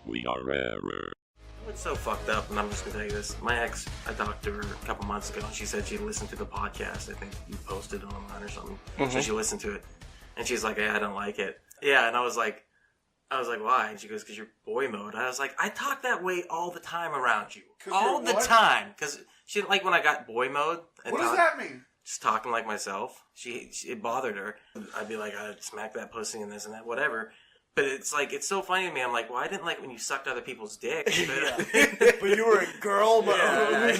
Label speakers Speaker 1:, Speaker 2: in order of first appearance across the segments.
Speaker 1: We are Error.
Speaker 2: It's so fucked up, and I'm just gonna tell you this. My ex, I talked to her a couple months ago, and she said she listened to the podcast. I think you posted online or something. So she listened to it, and she's like, "Yeah, I don't like it." Yeah, and I was like, "Why?" And she goes, "Because you're boy mode." I was like, "I talk that way all the time around you, all the time." Because she didn't like when I got boy mode.
Speaker 3: What does that mean?
Speaker 2: Just talking like myself. It bothered her. I'd be like, "I'd smack that pussy and this and that, whatever." But it's like, it's so funny to me. I'm like, well, I didn't like when you sucked other people's dicks. But,
Speaker 4: but you were in girl mode.
Speaker 2: Yeah.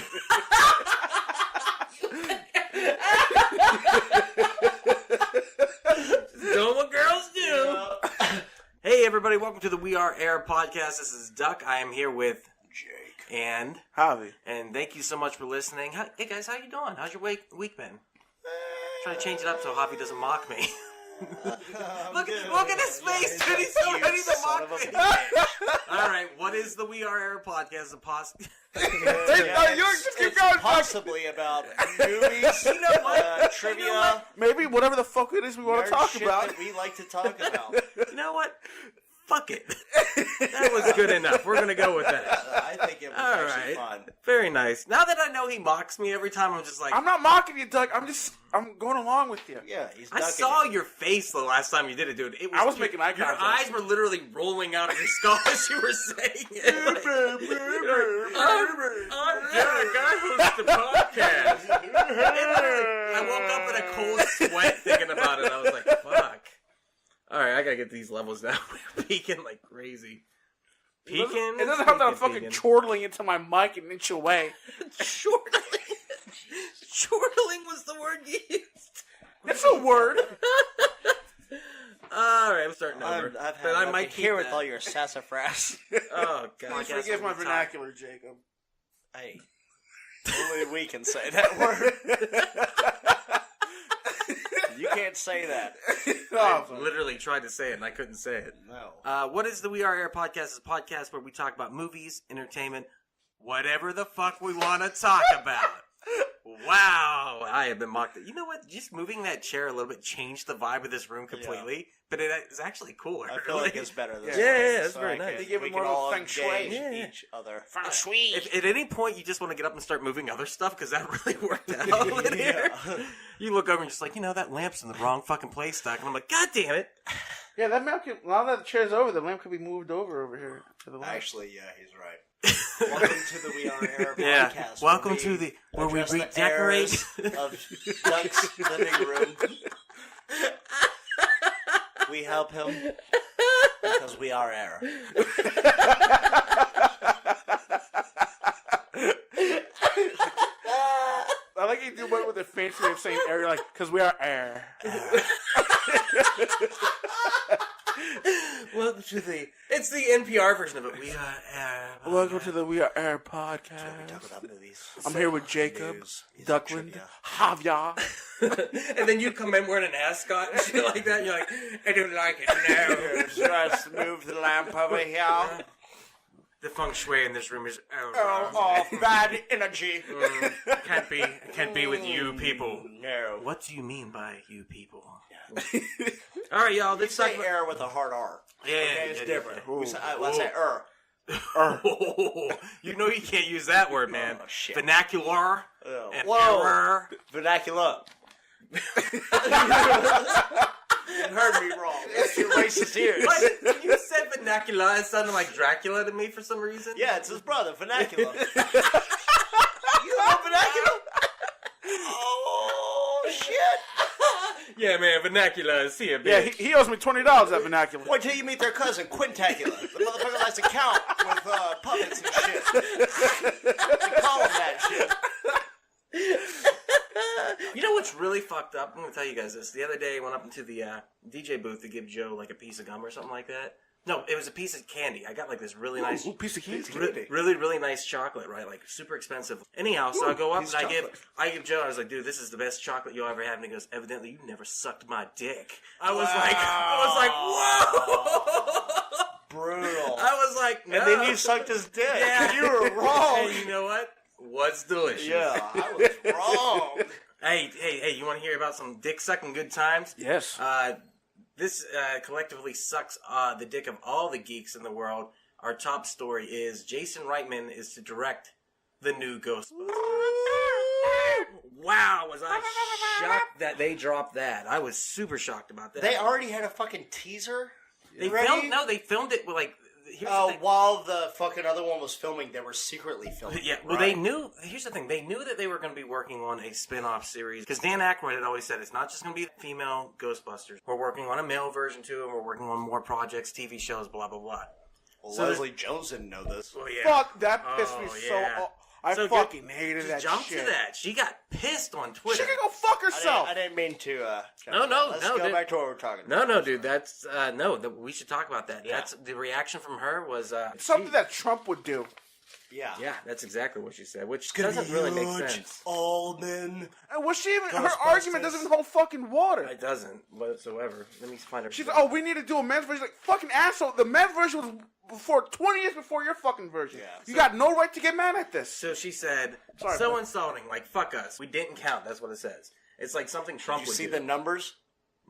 Speaker 2: Doing what girls do. Yeah. Hey, everybody. Welcome to the We Are Air podcast. This is Duck. I am here with
Speaker 3: Jake
Speaker 2: and
Speaker 3: Javi.
Speaker 2: And thank you so much for listening. Hey, guys. How you doing? How's your week been? Trying to change it up so Javi doesn't mock me. Look at his face, dude. He's so ready to mock me. Alright, what is the We Are Air podcast?
Speaker 3: You just keep going.
Speaker 4: Possibly about movies, trivia.
Speaker 3: Maybe whatever the fuck it is we want to talk about.
Speaker 4: That we like to talk about.
Speaker 2: You know what? Fuck it. That was good enough. We're going to go with that.
Speaker 4: I think it was actually fun.
Speaker 2: Very nice. Now that I know he mocks me every time, I'm just like...
Speaker 3: I'm not mocking you, Doug. I'm going along with you.
Speaker 4: Yeah, he's
Speaker 2: I saw your face the last time you did it, dude.
Speaker 3: I was making eye contact.
Speaker 2: Your eyes were literally rolling out of your skull as you were saying it. I'm Derek. I host the podcast. I woke up in a cold sweat thinking about it. I was like, fuck. Alright, I gotta get these levels down. We're peeking like crazy.
Speaker 3: It doesn't have that fucking chortling into my mic an inch away.
Speaker 2: Chortling? Chortling was the word used.
Speaker 3: It's a word.
Speaker 2: Alright, I'm starting over.
Speaker 4: I might hear with all your sassafras.
Speaker 2: Oh, God.
Speaker 3: Please forgive my vernacular, Jacob.
Speaker 4: Hey. Only we can say that word. You can't say that.
Speaker 2: I literally tried to say it and I couldn't say it.
Speaker 4: No.
Speaker 2: What is the We Are Air podcast? It's a podcast where we talk about movies, entertainment, whatever the fuck we want to talk about. Wow. I have been mocked. You know what? Just moving that chair a little bit changed the vibe of this room completely. Yeah. But it's actually cooler.
Speaker 4: I feel like it's better this
Speaker 2: way.
Speaker 4: Yeah,
Speaker 2: it's very nice.
Speaker 3: They give it more of a feng shui.
Speaker 4: Each other.
Speaker 3: Feng shui.
Speaker 2: If at any point you just want to get up and start moving other stuff, because that really worked out in here. You look over and just like, that lamp's in the wrong fucking place stuck. And I'm like, God damn it.
Speaker 3: Yeah, that lamp could, now that the chair's over, the lamp could be moved over here to the left.
Speaker 4: Actually, yeah, he's right. Welcome to the We Are Air podcast.
Speaker 2: Welcome to the where we redecorate
Speaker 4: of Doug's living room. We help him because we are air.
Speaker 3: I like you do one with a fancy way of saying air, like, because we are air.
Speaker 2: Welcome to it's the NPR version of it. We are air.
Speaker 3: Welcome to the We Are Air podcast.
Speaker 4: We talk about movies.
Speaker 3: I'm here with Jacob, Duckland, Javier.
Speaker 2: And then you come in wearing an ascot and shit like that. And you're like, I don't like it. No.
Speaker 4: Just move the lamp over here.
Speaker 2: The feng shui in this room is
Speaker 4: bad energy.
Speaker 2: Can't be with you people.
Speaker 4: No.
Speaker 2: What do you mean by you people? All right, y'all. Let's
Speaker 4: say air with a hard R.
Speaker 2: Yeah,
Speaker 4: it's different. Let's say
Speaker 2: You know you can't use that word, man.
Speaker 4: Oh, shit.
Speaker 2: Vernacular.
Speaker 4: And
Speaker 2: error.
Speaker 4: Vernacular. You heard me wrong. It's your racist ears.
Speaker 2: When you said vernacular, it sounded like Dracula to me for some reason.
Speaker 4: Yeah, it's his brother, Vernacular. You know Vernacular? Oh, shit.
Speaker 2: Yeah, man, Vernacular is here, bitch.
Speaker 3: Yeah, he owes me $20 at Vernacular.
Speaker 4: Wait till you meet their cousin, Quintacular. The motherfucker likes to count with puppets and shit. They call him that shit.
Speaker 2: You know what's really fucked up? I'm going to tell you guys this. The other day, I went up into the DJ booth to give Joe like a piece of gum or something like that. No, it was a piece of candy. I got like this really nice
Speaker 3: piece of candy.
Speaker 2: Really nice chocolate, right? Like super expensive. Anyhow, so I go up and I give Joe. I was like, dude, this is the best chocolate you'll ever have. And he goes, evidently you never sucked my dick. I was like, whoa,
Speaker 4: brutal.
Speaker 2: I was like, no.
Speaker 4: And then you sucked his dick.
Speaker 2: Yeah,
Speaker 4: you were wrong.
Speaker 2: And you know what? Was delicious.
Speaker 4: Yeah, I was wrong.
Speaker 2: Hey! You want to hear about some dick sucking good times?
Speaker 3: Yes.
Speaker 2: This collectively sucks the dick of all the geeks in the world. our top story is Jason Reitman is to direct the new Ghostbusters. Wow, was I shocked that they dropped that. I was super shocked about that.
Speaker 4: They already had a fucking teaser.
Speaker 2: They filmed it with like.
Speaker 4: While the fucking other one was filming, they were secretly filming.
Speaker 2: Yeah, well, they knew. Here's the thing: they knew that they were going to be working on a spin-off series because Dan Aykroyd had always said it's not just going to be female Ghostbusters. We're working on a male version too, and we're working on more projects, TV shows, blah blah blah.
Speaker 4: Well, so Leslie Jones didn't know this.
Speaker 2: Well, yeah.
Speaker 3: Fuck, that pissed me so off. I fucking hated that shit.
Speaker 2: Jump to that. She got pissed on Twitter.
Speaker 3: She can go fuck herself.
Speaker 4: I didn't mean to.
Speaker 2: Let's
Speaker 4: go back to what we're talking about.
Speaker 2: No, dude. That's we should talk about that. Yeah. That's the reaction from her was
Speaker 3: something that Trump would do.
Speaker 4: Yeah,
Speaker 2: that's exactly what she said, which doesn't really make sense.
Speaker 4: All men.
Speaker 3: And was she even? Her argument doesn't even hold fucking water.
Speaker 2: It doesn't whatsoever. Let me find her.
Speaker 3: She's like, we need to do a men's version. Like, fucking asshole. The men's version was before 20 years before your fucking version. Yeah, you got no right to get mad at this.
Speaker 2: So she said, insulting. Like, fuck us. We didn't count. That's what it says. It's like something Trump would do.
Speaker 4: Did you see the numbers?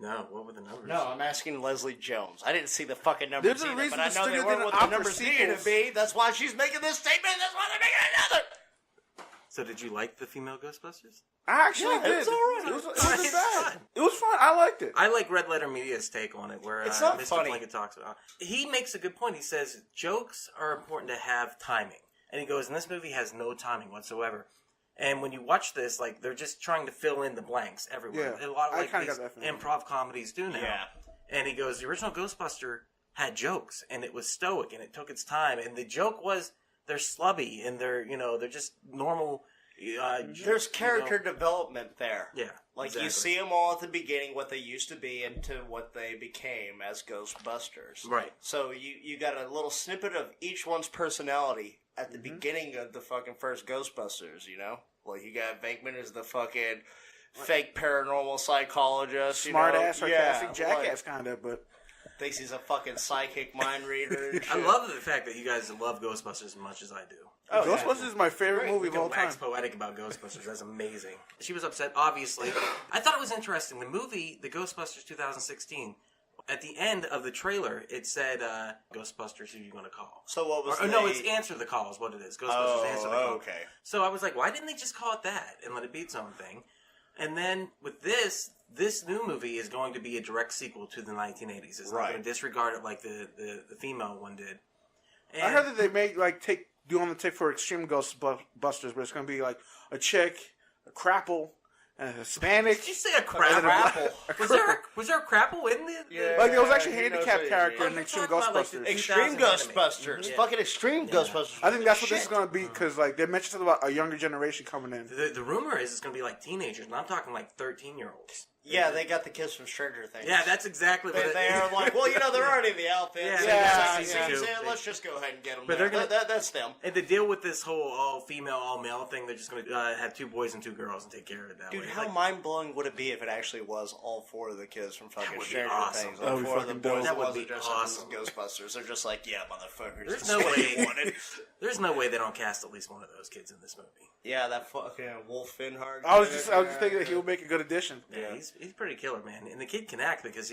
Speaker 2: No, what were the numbers?
Speaker 4: No, I'm asking Leslie Jones. I didn't see the fucking numbers
Speaker 3: either,
Speaker 4: but I know they weren't what the numbers needed to be. That's why she's making this statement. That's why they're making another.
Speaker 2: So did you like the female Ghostbusters?
Speaker 3: I actually did.
Speaker 4: It was all right.
Speaker 3: It wasn't bad. It was fun. I liked it.
Speaker 2: I like Red Letter Media's take on it, where
Speaker 4: it's not
Speaker 2: Mr.
Speaker 4: funny.
Speaker 2: Plinkett talks about. He makes a good point. He says jokes are important to have timing, and he goes, "And this movie has no timing whatsoever." And when you watch this, like, they're just trying to fill in the blanks everywhere.
Speaker 3: Yeah,
Speaker 2: a lot of
Speaker 3: I
Speaker 2: like these improv comedies do now.
Speaker 4: Yeah.
Speaker 2: And he goes, the original Ghostbuster had jokes, and it was stoic, and it took its time. And the joke was they're slubby, and they're just normal.
Speaker 4: There's character development there.
Speaker 2: Yeah.
Speaker 4: Like,
Speaker 2: exactly.
Speaker 4: you see them all at the beginning, what they used to be, into what they became as Ghostbusters.
Speaker 2: Right.
Speaker 4: So you got a little snippet of each one's personality at the beginning of the fucking first Ghostbusters, you know? Like, you got Venkman as the fucking fake paranormal psychologist.
Speaker 3: Smart ass, sarcastic jackass kind of, but...
Speaker 4: Thinks he's a fucking psychic mind reader and shit.
Speaker 2: I love the fact that you guys love Ghostbusters as much as I do.
Speaker 3: Oh, Ghostbusters is my favorite movie of all time.
Speaker 2: Wax poetic about Ghostbusters. That's amazing. She was upset, obviously. I thought it was interesting. The movie, the Ghostbusters 2016, at the end of the trailer, it said, Ghostbusters, who you going to call?
Speaker 4: So what was
Speaker 2: No, it's Answer the Call is what it is. Ghostbusters Answer the Call.
Speaker 4: Okay.
Speaker 2: So I was like, why didn't they just call it that and let it be its own thing? And then with this new movie is going to be a direct sequel to the 1980s. It's not going to disregard it like the female one did. And
Speaker 3: I heard that they may do on the take for Extreme Ghostbusters, but it's going to be like a chick, a crapple, and a Hispanic.
Speaker 2: Did you say a crapple? Was there a crapple in the...
Speaker 3: Yeah, like, there was actually a handicapped character in Extreme Ghostbusters.
Speaker 2: Like
Speaker 4: Extreme Ghostbusters.
Speaker 2: Yeah.
Speaker 4: Fucking Extreme Ghostbusters.
Speaker 3: I think that's what this is going to be, because like they mentioned something about a younger generation coming in.
Speaker 2: The rumor is it's going to be like teenagers, and I'm talking like 13-year-olds.
Speaker 4: Yeah, they got the kids from Stranger Things.
Speaker 2: Yeah, that's exactly what it is.
Speaker 4: They're like, well, they're already in the outfits. Let's just go ahead and get them. But that's them.
Speaker 2: And to deal with this whole all-female, all-male thing, they're just going to have 2 boys and 2 girls and take care of it that way.
Speaker 4: Dude, how mind-blowing would it be if it actually was all 4 of the kids from fucking Stranger Things?
Speaker 3: That would be
Speaker 4: 4 of the boys
Speaker 3: that
Speaker 2: would be
Speaker 4: awesome. Ghostbusters. They're just like, yeah, motherfuckers.
Speaker 2: There's no way they don't cast at least one of those kids in this movie.
Speaker 4: Yeah, that fucking Wolf Finhard.
Speaker 3: I was just thinking that he would make a good addition.
Speaker 2: Yeah, he's pretty killer, man. And the kid can act because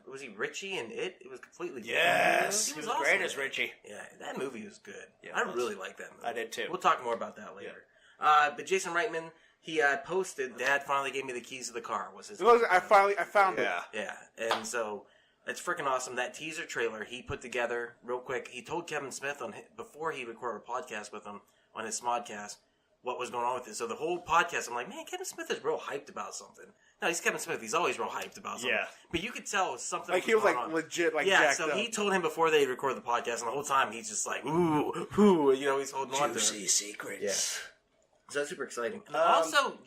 Speaker 2: was he Richie and It was completely different.
Speaker 4: Yes, he was
Speaker 2: awesome,
Speaker 4: great as Richie.
Speaker 2: Yeah, that movie was good.
Speaker 4: Yeah,
Speaker 2: I really like that movie.
Speaker 4: I did too.
Speaker 2: We'll talk more about that later.
Speaker 4: Yeah.
Speaker 2: But Jason Reitman, he posted, Dad finally gave me the keys to the car. Was his?
Speaker 3: I found it.
Speaker 2: Yeah, and so it's freaking awesome. That teaser trailer he put together real quick. He told Kevin Smith before he recorded a podcast with him on his Smodcast what was going on with it. So the whole podcast, I'm like, man, Kevin Smith is real hyped about something. No, he's Kevin Smith. He's always real hyped about something. Yeah. But you could tell something
Speaker 3: like
Speaker 2: was
Speaker 3: he was
Speaker 2: going
Speaker 3: like
Speaker 2: on.
Speaker 3: legit, like
Speaker 2: yeah.
Speaker 3: jacked
Speaker 2: So
Speaker 3: up.
Speaker 2: he told him before they recorded the podcast, and the whole time he's just like, ooh, he's holding on to it.
Speaker 4: Juicy secrets.
Speaker 2: Yeah. So that's super exciting. Also,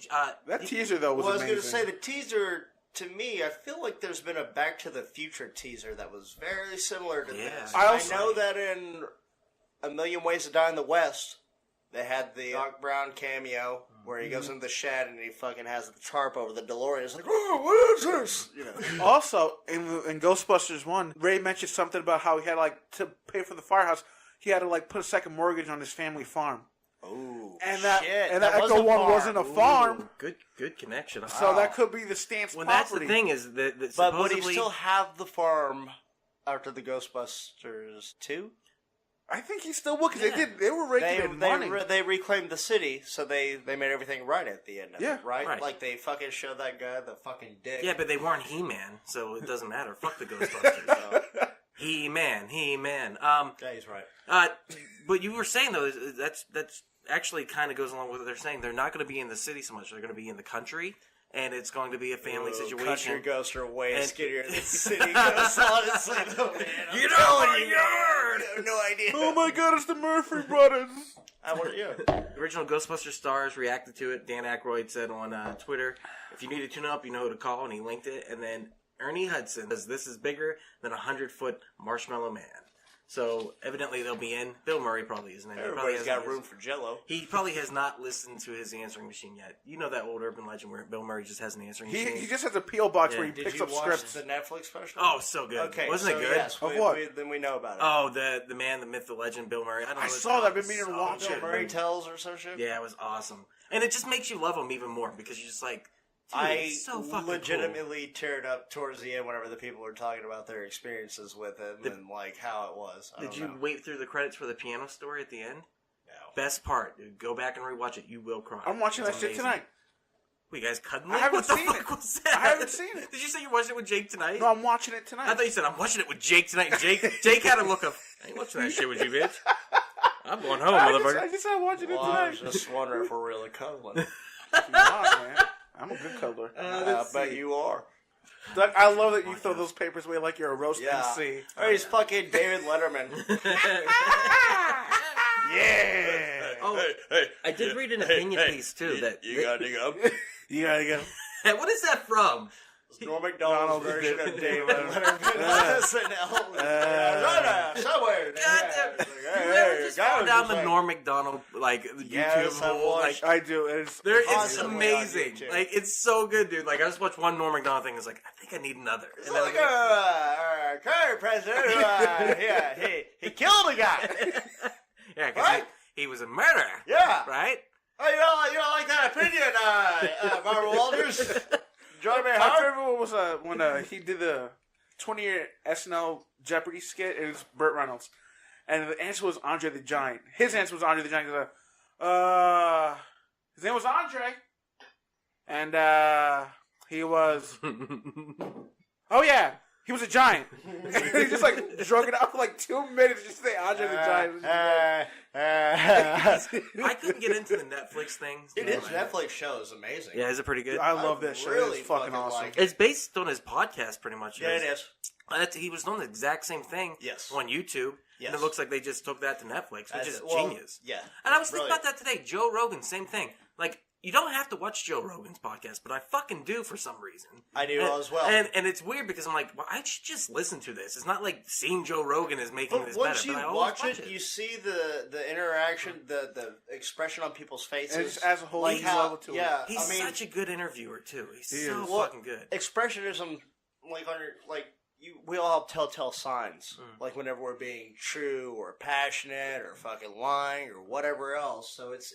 Speaker 3: that teaser though was amazing.
Speaker 4: I was going to say the teaser. To me, I feel like there's been a Back to the Future teaser that was very similar to this. I know that in A Million Ways to Die in the West, they had the Doc Brown cameo where he goes into the shed and he fucking has the tarp over the DeLorean. It's like, oh, what is this? You know.
Speaker 3: Also, in Ghostbusters 1, Ray mentioned something about how he had to pay for the firehouse. He had to put a second mortgage on his family farm.
Speaker 4: Oh,
Speaker 3: and that Echo One wasn't a farm.
Speaker 2: Good connection.
Speaker 3: So that could be the Stance property.
Speaker 2: That's the thing is that
Speaker 4: but would he still have the farm after the Ghostbusters 2?
Speaker 3: I think he still will, because they were raking in money.
Speaker 4: They reclaimed the city, so they made everything right at the end of it, right? Like, they fucking showed that guy the fucking dick.
Speaker 2: Yeah, but they weren't He-Man, so it doesn't matter. Fuck the Ghostbusters. He-Man.
Speaker 4: Yeah, he's right.
Speaker 2: But you were saying, though, that's actually kind of goes along with what they're saying. They're not going to be in the city so much. They're going to be in the country. And it's going to be a family situation.
Speaker 4: Country ghosts are way skinnier than city ghosts, honestly, though, man.
Speaker 2: You know what you
Speaker 4: have no idea.
Speaker 3: Oh my god, it's the Murphy brothers.
Speaker 2: The original Ghostbusters stars reacted to it. Dan Aykroyd said on Twitter, if you need to tune up, you know who to call, and he linked it. And then Ernie Hudson says, this is bigger than a 100-foot marshmallow man. So, evidently, they'll be in. Bill Murray probably isn't in.
Speaker 4: Everybody's got room for Jell-O.
Speaker 2: He probably has not listened to his answering machine yet. You know that old urban legend where Bill Murray just has an answering machine?
Speaker 3: He just has a P.O. box where he picks up scripts.
Speaker 4: Did you watch the Netflix special?
Speaker 2: Oh, so good.
Speaker 4: Okay,
Speaker 2: Wasn't it good?
Speaker 4: Yes, then we know about it.
Speaker 2: Oh, the man, the myth, the legend, Bill Murray.
Speaker 3: I saw that. I've been meaning to watch it.
Speaker 4: Bill Murray Tells or some shit?
Speaker 2: Yeah, it was awesome. And it just makes you love him even more because you're just like, dude, it's so fucking
Speaker 4: legitimately teared up towards the end whenever the people were talking about their experiences with him and like how it was.
Speaker 2: Did you wait through the credits for the piano story at the end?
Speaker 4: No.
Speaker 2: Best part, dude. Go back and rewatch it. You will cry.
Speaker 3: I'm watching that shit tonight.
Speaker 2: Wait, you guys cuddling?
Speaker 3: I haven't seen it.
Speaker 2: What was that?
Speaker 3: I haven't seen it.
Speaker 2: Did you say you're watching it with Jake tonight?
Speaker 3: No, I'm watching it tonight.
Speaker 2: I thought you said I'm watching it with Jake tonight. Jake had a look of, I ain't watching that shit with you, bitch. I'm going home, motherfucker.
Speaker 3: I just started watching it tonight.
Speaker 4: I was just wondering if we're really cuddling.
Speaker 3: You're not, man. I'm a good cuddler.
Speaker 4: I bet you are.
Speaker 3: Doug, I love that you throw those papers away like you're a roast MC.
Speaker 4: Oh, he's fucking David Letterman.
Speaker 3: Yeah.
Speaker 2: Oh, hey, I did read an opinion piece too.
Speaker 4: You gotta go.
Speaker 3: You gotta go.
Speaker 2: Hey, what is that from?
Speaker 4: It's Norm Macdonald's version of David Letterman. Somewhere.
Speaker 2: You ever just fall down the Norm Macdonald YouTube hole? Like,
Speaker 3: I do.
Speaker 2: It's amazing. Like, it's so good, dude. Like, I just watched one Norm Macdonald thing. It's like, I think I need another.
Speaker 4: It's like a current president who, he killed a guy.
Speaker 2: Yeah, because he was a murderer.
Speaker 4: Yeah.
Speaker 2: Right?
Speaker 4: Oh, you don't like that opinion, Barbara Walters? Join me,
Speaker 3: my favorite one was when he did the 20-year SNL Jeopardy skit. It was Burt Reynolds. And the answer was Andre the Giant. His answer was Andre the Giant. His name was Andre. And he was... Oh, yeah. He was a giant. He just drug it out for 2 minutes just to say Andre the Giant.
Speaker 2: I couldn't get into the Netflix thing.
Speaker 4: His Netflix show is amazing.
Speaker 2: Yeah, is it pretty good?
Speaker 3: I love that show.
Speaker 4: Really
Speaker 3: it's fucking awesome.
Speaker 2: It's based on his podcast, pretty much.
Speaker 4: Yeah, it is.
Speaker 2: He was doing the exact same thing on YouTube.
Speaker 4: Yes.
Speaker 2: And it looks like they just took that to Netflix, which is genius.
Speaker 4: Yeah.
Speaker 2: And I was thinking about that today. Joe Rogan, same thing. You don't have to watch Joe Rogan's podcast, but I fucking do for some reason.
Speaker 4: I do as well.
Speaker 2: And it's weird because I'm like, well, I should just listen to this. It's not like seeing Joe Rogan is making this better.
Speaker 4: Once you watch it, you see the interaction, the expression on people's faces.
Speaker 3: And just as a whole, level to it.
Speaker 2: He's such a good interviewer too. He's so fucking good.
Speaker 4: Expressionism, we all have telltale signs. Whenever we're being true or passionate or fucking lying or whatever else. So it's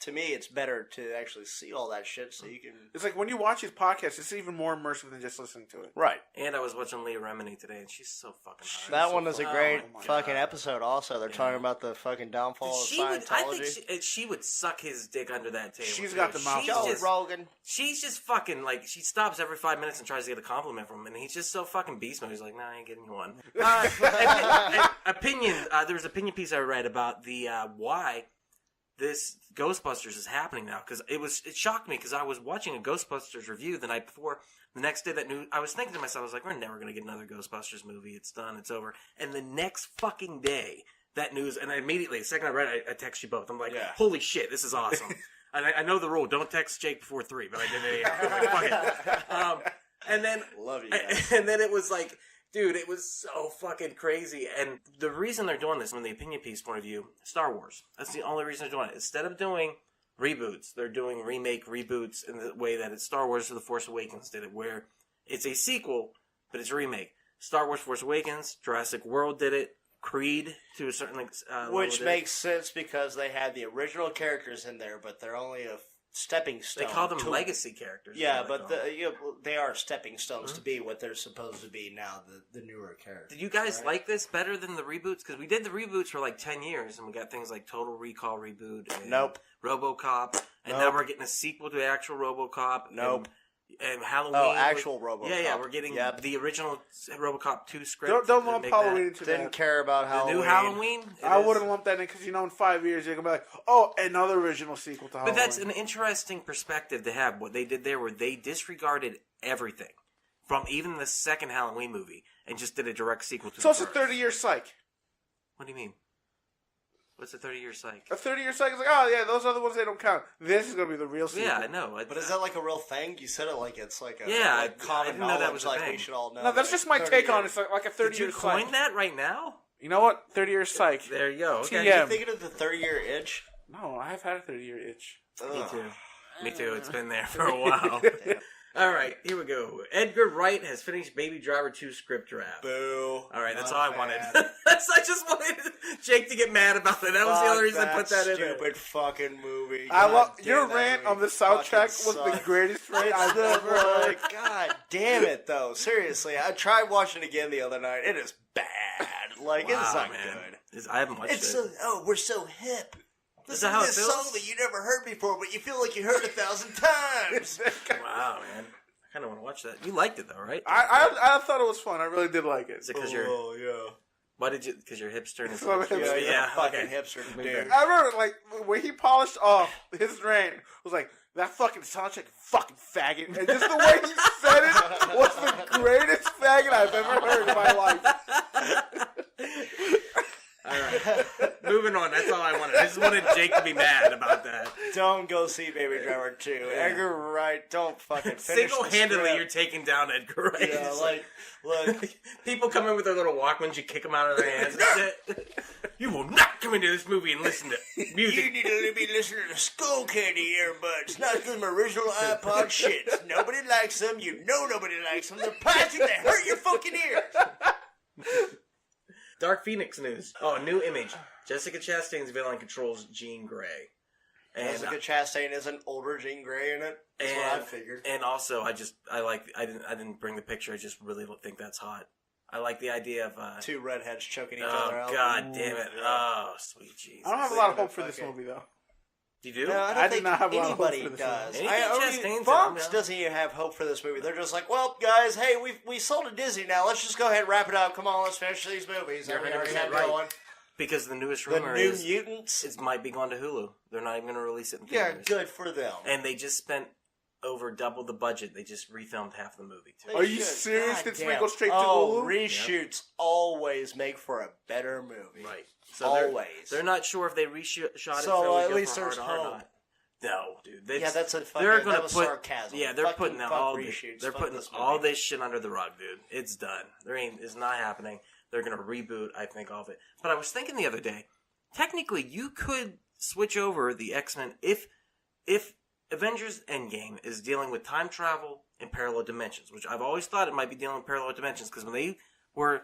Speaker 4: to me, it's better to actually see all that shit so you can...
Speaker 3: It's like when you watch his podcast, it's even more immersive than just listening to it.
Speaker 4: Right.
Speaker 2: And I was watching Leah Remini today, and she's so fucking hot.
Speaker 4: That one is a great fucking episode also. They're talking about the fucking downfall of Scientology.
Speaker 2: I think she would suck his dick under that table.
Speaker 3: She's got the mouth.
Speaker 4: Rogan.
Speaker 2: She's just fucking, she stops every 5 minutes and tries to get a compliment from him, and he's just so fucking beast mode. He's like, nah, I ain't getting you one. Opinion, there was an opinion piece I read about the why this Ghostbusters is happening now, because it shocked me because I was watching a Ghostbusters review the night before. The next day I was thinking to myself, I was like, we're never going to get another Ghostbusters movie. It's done. It's over. And the next fucking day, that news, and the second I read it, I text you both. I'm like, holy shit, this is awesome. And I know the rule, don't text Jake before 3, but I did it anyway. Fuck it. And then,
Speaker 4: love you guys.
Speaker 2: And then it was like, dude, it was so fucking crazy. And the reason they're doing this, from the opinion piece point of view, Star Wars. That's the only reason they're doing it. Instead of doing reboots, they're doing reboots in the way that it's Star Wars The Force Awakens did it, where it's a sequel, but it's a remake. Star Wars Force Awakens, Jurassic World did it, Creed to a certain
Speaker 4: which makes sense because they had the original characters in there, but they're only stepping stone.
Speaker 2: They call them legacy characters.
Speaker 4: Yeah, but they are stepping stones to be what they're supposed to be now, the newer characters.
Speaker 2: Did you guys like this better than the reboots? Because we did the reboots for like 10 years, and we got things like Total Recall reboot, and RoboCop, and now we're getting a sequel to the actual RoboCop. And Halloween.
Speaker 4: Oh, actual RoboCop.
Speaker 2: Yeah, we're getting the original RoboCop 2 script.
Speaker 3: Don't lump Halloween into that.
Speaker 4: Didn't care about Halloween.
Speaker 2: The new Halloween?
Speaker 3: I wouldn't lump that in because, in 5 years, you're going to be like, oh, another original sequel to Halloween.
Speaker 2: But that's an interesting perspective to have. What they did there, where they disregarded everything from even the second Halloween movie and just did a direct sequel to
Speaker 3: So it's a 30-year psych.
Speaker 2: What do you mean? What's a 30-year psych?
Speaker 3: A 30-year psych is like, oh, yeah, those other ones, they don't count. This is going to be the real sequel.
Speaker 2: Yeah, I know.
Speaker 4: But is that like a real thing? You said it like it's like a
Speaker 2: I
Speaker 4: common
Speaker 2: didn't know that was a
Speaker 4: knowledge,
Speaker 2: thing.
Speaker 4: We should all know.
Speaker 3: No, that's just my take on it. It's like a 30-year psych.
Speaker 2: Did you coin that right now?
Speaker 3: You know what? 30-year psych.
Speaker 2: There you go. Okay.
Speaker 3: TM.
Speaker 4: Are you thinking of the 30-year itch?
Speaker 3: No, I've had a 30-year itch.
Speaker 2: Me too. It's been there for a while. All right, here we go. Edgar Wright has finished Baby Driver 2 script draft.
Speaker 4: Boo.
Speaker 2: All right, that's all I wanted. I just wanted Jake to get mad about that. That was the only reason I put that in there.
Speaker 4: Stupid fucking movie.
Speaker 3: I love your rant on the soundtrack was the greatest rant I've ever heard.
Speaker 4: God damn it, though. Seriously, I tried watching it again the other night. It is bad. Like, it's not good.
Speaker 2: I haven't watched it.
Speaker 4: We're so hip. Listen
Speaker 2: to
Speaker 4: this song that you never heard before, but you feel like you heard 1,000 times.
Speaker 2: Wow, man. I kind of want to watch that. You liked it, though, right?
Speaker 3: I thought it was fun. I really did like it.
Speaker 2: Is it because you're...
Speaker 4: Oh, yeah.
Speaker 2: Why did you... Because you're hipster and...
Speaker 4: Fucking hipster. Dude.
Speaker 3: I remember, when he polished off his rant, was like, that fucking soundtrack, fucking faggot. And just the way he said it was the greatest faggot I've ever heard in my life.
Speaker 2: All right. Moving on. That's all I wanted. I just wanted Jake to be mad about that.
Speaker 4: Don't go see Baby Driver 2. Yeah. Edgar Wright, don't fucking finish
Speaker 2: Single-handedly, you're taking down Edgar Wright.
Speaker 4: Yeah, look.
Speaker 2: People come in with their little Walkmans, you kick them out of their hands. You will not come into this movie and listen to music.
Speaker 4: You need to be listening to Skull Candy earbuds, not them original iPod shits. Nobody likes them. You know nobody likes them. They're plastic. They hurt your fucking ears.
Speaker 2: Dark Phoenix news. Oh, new image. Jessica Chastain's villain controls Jean Grey. And
Speaker 4: Jessica Chastain is an older Jean Grey in it. That's what I figured.
Speaker 2: And also, I didn't bring the picture. I just really think that's hot. I like the idea of
Speaker 4: two redheads choking each other out.
Speaker 2: Oh God damn it! Oh sweet Jesus!
Speaker 3: I don't have a lot of hope for this movie though.
Speaker 2: You do?
Speaker 4: No, I do not have a lot of hope for this movie. Fox doesn't even have hope for this movie. They're just like, well, guys, hey, we sold to Disney now. Let's just go ahead and wrap it up. Come on, let's finish these movies.
Speaker 2: You're 100% right. Because the newest rumor
Speaker 4: is the New Mutants.
Speaker 2: It might be going to Hulu. They're not even going to release it in theaters.
Speaker 4: Yeah, good for them.
Speaker 2: And they just spent over double the budget. They just refilmed half the movie too.
Speaker 3: Are you serious? This may go straight to Hulu?
Speaker 4: Reshoots always make for a better movie.
Speaker 2: Right. So
Speaker 4: always.
Speaker 2: They're not sure if they reshot it.
Speaker 4: So at least there's hope.
Speaker 2: No, dude.
Speaker 4: That's a fucking.
Speaker 2: That
Speaker 4: was sarcasm.
Speaker 2: Yeah, they're putting all
Speaker 4: reshoots.
Speaker 2: They're putting all this shit under the rug, dude. It's done. It's not happening. They're gonna reboot, I think, all of it. But I was thinking the other day, technically, you could switch over the X-Men if Avengers Endgame is dealing with time travel and parallel dimensions, which I've always thought it might be dealing with parallel dimensions because when they were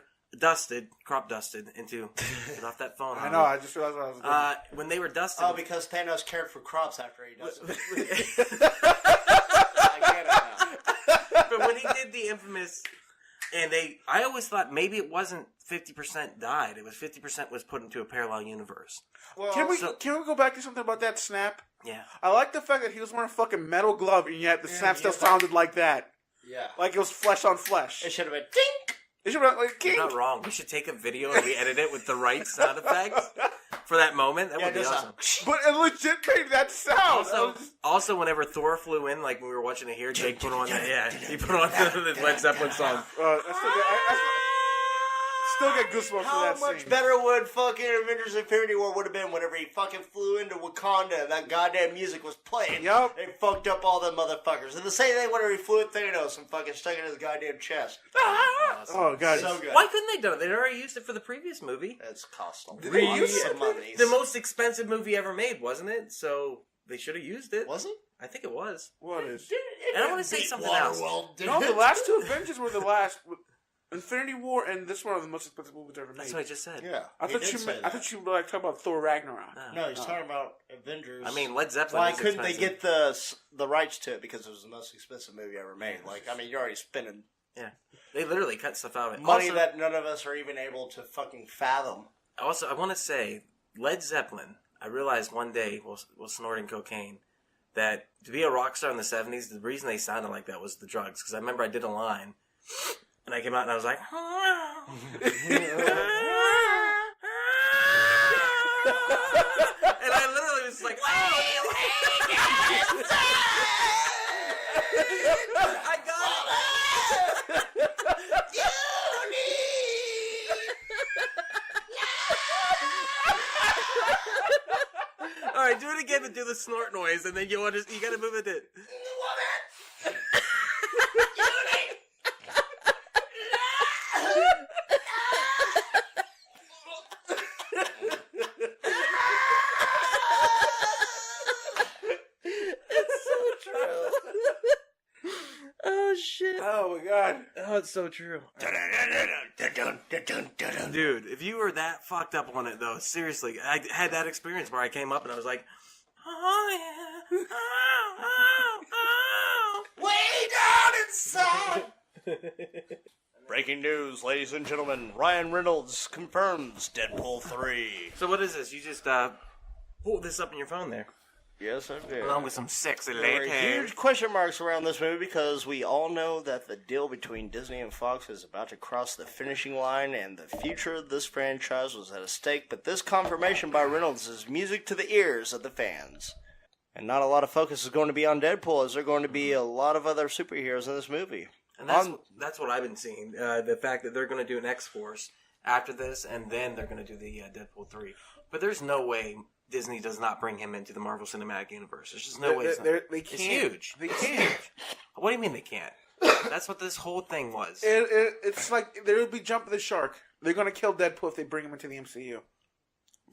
Speaker 2: crop dusted into get off that phone.
Speaker 3: I know. I just realized what I was doing.
Speaker 2: When they were dusted.
Speaker 4: Oh, because Thanos cared for crops after he dusted. I get it now.
Speaker 2: But when he did the infamous, I always thought maybe it wasn't 50% died. It was 50% was put into a parallel universe.
Speaker 3: Well, can we go back to something about that snap?
Speaker 2: Yeah.
Speaker 3: I like the fact that he was wearing a fucking metal glove, and yet the snap still sounded like that.
Speaker 4: Yeah.
Speaker 3: Like it was flesh on flesh.
Speaker 4: It should have been dink.
Speaker 3: It should have been like king.
Speaker 2: You're not wrong. We should take a video and re-edit it with the right sound effects for that moment. That would be awesome.
Speaker 3: But it legit made that sound.
Speaker 2: Also, whenever Thor flew in, like when we were watching it here, Jake put on he put on the Led Zeppelin song.
Speaker 3: I still get goosebumps for that scene.
Speaker 4: How much better would fucking Avengers Infinity War would have been whenever he fucking flew into Wakanda and that goddamn music was playing?
Speaker 3: Yup.
Speaker 4: They fucked up all the motherfuckers. And the same thing whenever he flew at Thanos and fucking stuck it in his goddamn chest.
Speaker 2: Awesome.
Speaker 3: Oh, God.
Speaker 4: So good.
Speaker 2: Why couldn't they do it? They'd already used it for the previous movie.
Speaker 4: That's costly.
Speaker 3: Did they use it?
Speaker 2: The most expensive movie ever made, wasn't it? So they should have used it.
Speaker 4: Was it?
Speaker 2: I think it was.
Speaker 3: What is?
Speaker 2: And I want to say something else.
Speaker 3: No, the last two Avengers were the last. Infinity War and this one are the most expensive movies ever made.
Speaker 2: That's what I just said.
Speaker 4: Yeah.
Speaker 3: I thought you were like talking about Thor Ragnarok.
Speaker 4: No, he's talking about Avengers.
Speaker 2: I mean, Led Zeppelin.
Speaker 4: Why couldn't they get the rights to it? Because it was the most expensive movie ever made. Like, I mean, you're already spending
Speaker 2: They literally cut stuff out of it.
Speaker 4: Money that none of us are even able to fucking fathom.
Speaker 2: Also, I want to say, Led Zeppelin, I realized one day while snorting cocaine that to be a rock star in the 70s, the reason they sounded like that was the drugs. Because I remember I did a line, and I came out and I was like, and I literally was like, I got it. All right, do it again and do the snort noise, and then you gotta move it to. Oh shit!
Speaker 3: Oh my god!
Speaker 2: Oh, it's so true. Dude, if you were that fucked up on it, though, seriously, I had that experience where I came up and I was like, oh yeah,
Speaker 4: Way down inside. Breaking news, ladies and gentlemen. Ryan Reynolds confirms Deadpool 3.
Speaker 2: So what is this? You just pulled this up in your phone there.
Speaker 4: Yes, I did.
Speaker 2: Along with some sexy
Speaker 4: There
Speaker 2: lady
Speaker 4: are
Speaker 2: hair.
Speaker 4: huge question marks around this movie because we all know that the deal between Disney and Fox is about to cross the finishing line and the future of this franchise was at stake, but this confirmation by Reynolds is music to the ears of the fans. And not a lot of focus is going to be on Deadpool, as there are going to be a lot of other superheroes in this movie.
Speaker 2: And that's what I've been seeing. The fact that they're going to do an X-Force after this, and then they're going to do the Deadpool 3. But there's no way Disney does not bring him into the Marvel Cinematic Universe. There's just no way.
Speaker 3: They can't.
Speaker 2: It's huge.
Speaker 3: They can't.
Speaker 2: What do you mean they can't? That's what this whole thing was.
Speaker 3: It's like they'll be jumping the shark. They're going to kill Deadpool if they bring him into the MCU.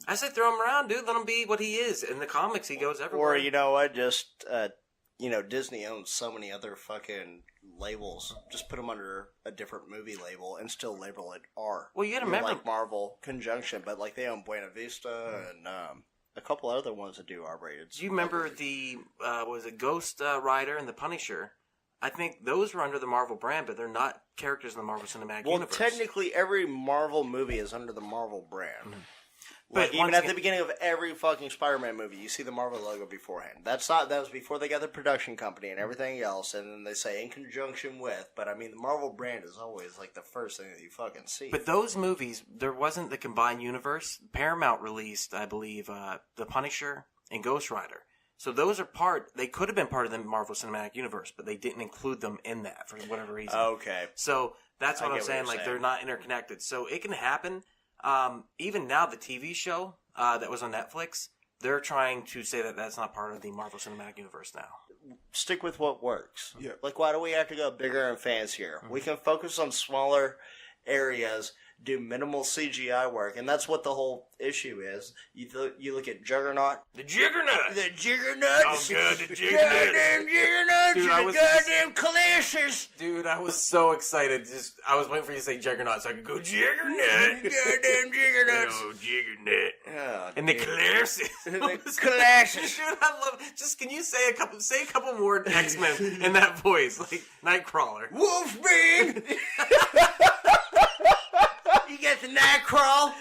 Speaker 2: I said throw him around, dude. Let him be what he is. In the comics, he goes everywhere.
Speaker 4: Or, you know what, just, Disney owns so many other fucking labels. Just put them under a different movie label and still label it R.
Speaker 2: Well, you gotta remember...
Speaker 4: like Marvel Conjunction, but, like, they own Buena Vista and, a couple other ones that do R-rated.
Speaker 2: Do you remember the, Ghost Rider and the Punisher? I think those were under the Marvel brand, but they're not characters in the Marvel Cinematic Universe.
Speaker 4: Well, technically, every Marvel movie is under the Marvel brand. Mm-hmm.
Speaker 2: But
Speaker 4: like, even at the beginning of every fucking Spider-Man movie, you see the Marvel logo beforehand. That was before they got the production company and everything else, and then they say in conjunction with, but I mean, the Marvel brand is always like the first thing that you fucking see.
Speaker 2: But those movies, there wasn't the combined universe. Paramount released, I believe, The Punisher and Ghost Rider. So those are they could have been part of the Marvel Cinematic Universe, but they didn't include them in that for whatever reason.
Speaker 4: Okay.
Speaker 2: So that's what I'm saying, like, they're not interconnected. So it can happen. Even now, the TV show that was on Netflix, they're trying to say that that's not part of the Marvel Cinematic Universe now.
Speaker 4: Stick with what works.
Speaker 3: Yeah.
Speaker 4: Like, why do we have to go bigger and fancier? Mm-hmm. We can focus on smaller areas, do minimal CGI work, and that's what the whole issue is. You look at Juggernaut.
Speaker 2: The Juggernaut!
Speaker 4: The Juggernaut!
Speaker 2: Oh, God, the Juggernaut!
Speaker 4: Goddamn Juggernaut!
Speaker 2: Dude,
Speaker 4: goddamn clashes!
Speaker 2: Dude, I was so excited. I was waiting for you to say Juggernaut so I could go Juggernaut!
Speaker 4: Goddamn Juggernaut!
Speaker 2: Oh, Juggernaut!
Speaker 4: Oh,
Speaker 2: and the clashes!
Speaker 4: The clashes!
Speaker 2: Dude, I love it. Just, can you say a couple more X-Men in that voice? Like, Nightcrawler.
Speaker 4: Wolfsbane! You get the Nightcrawl.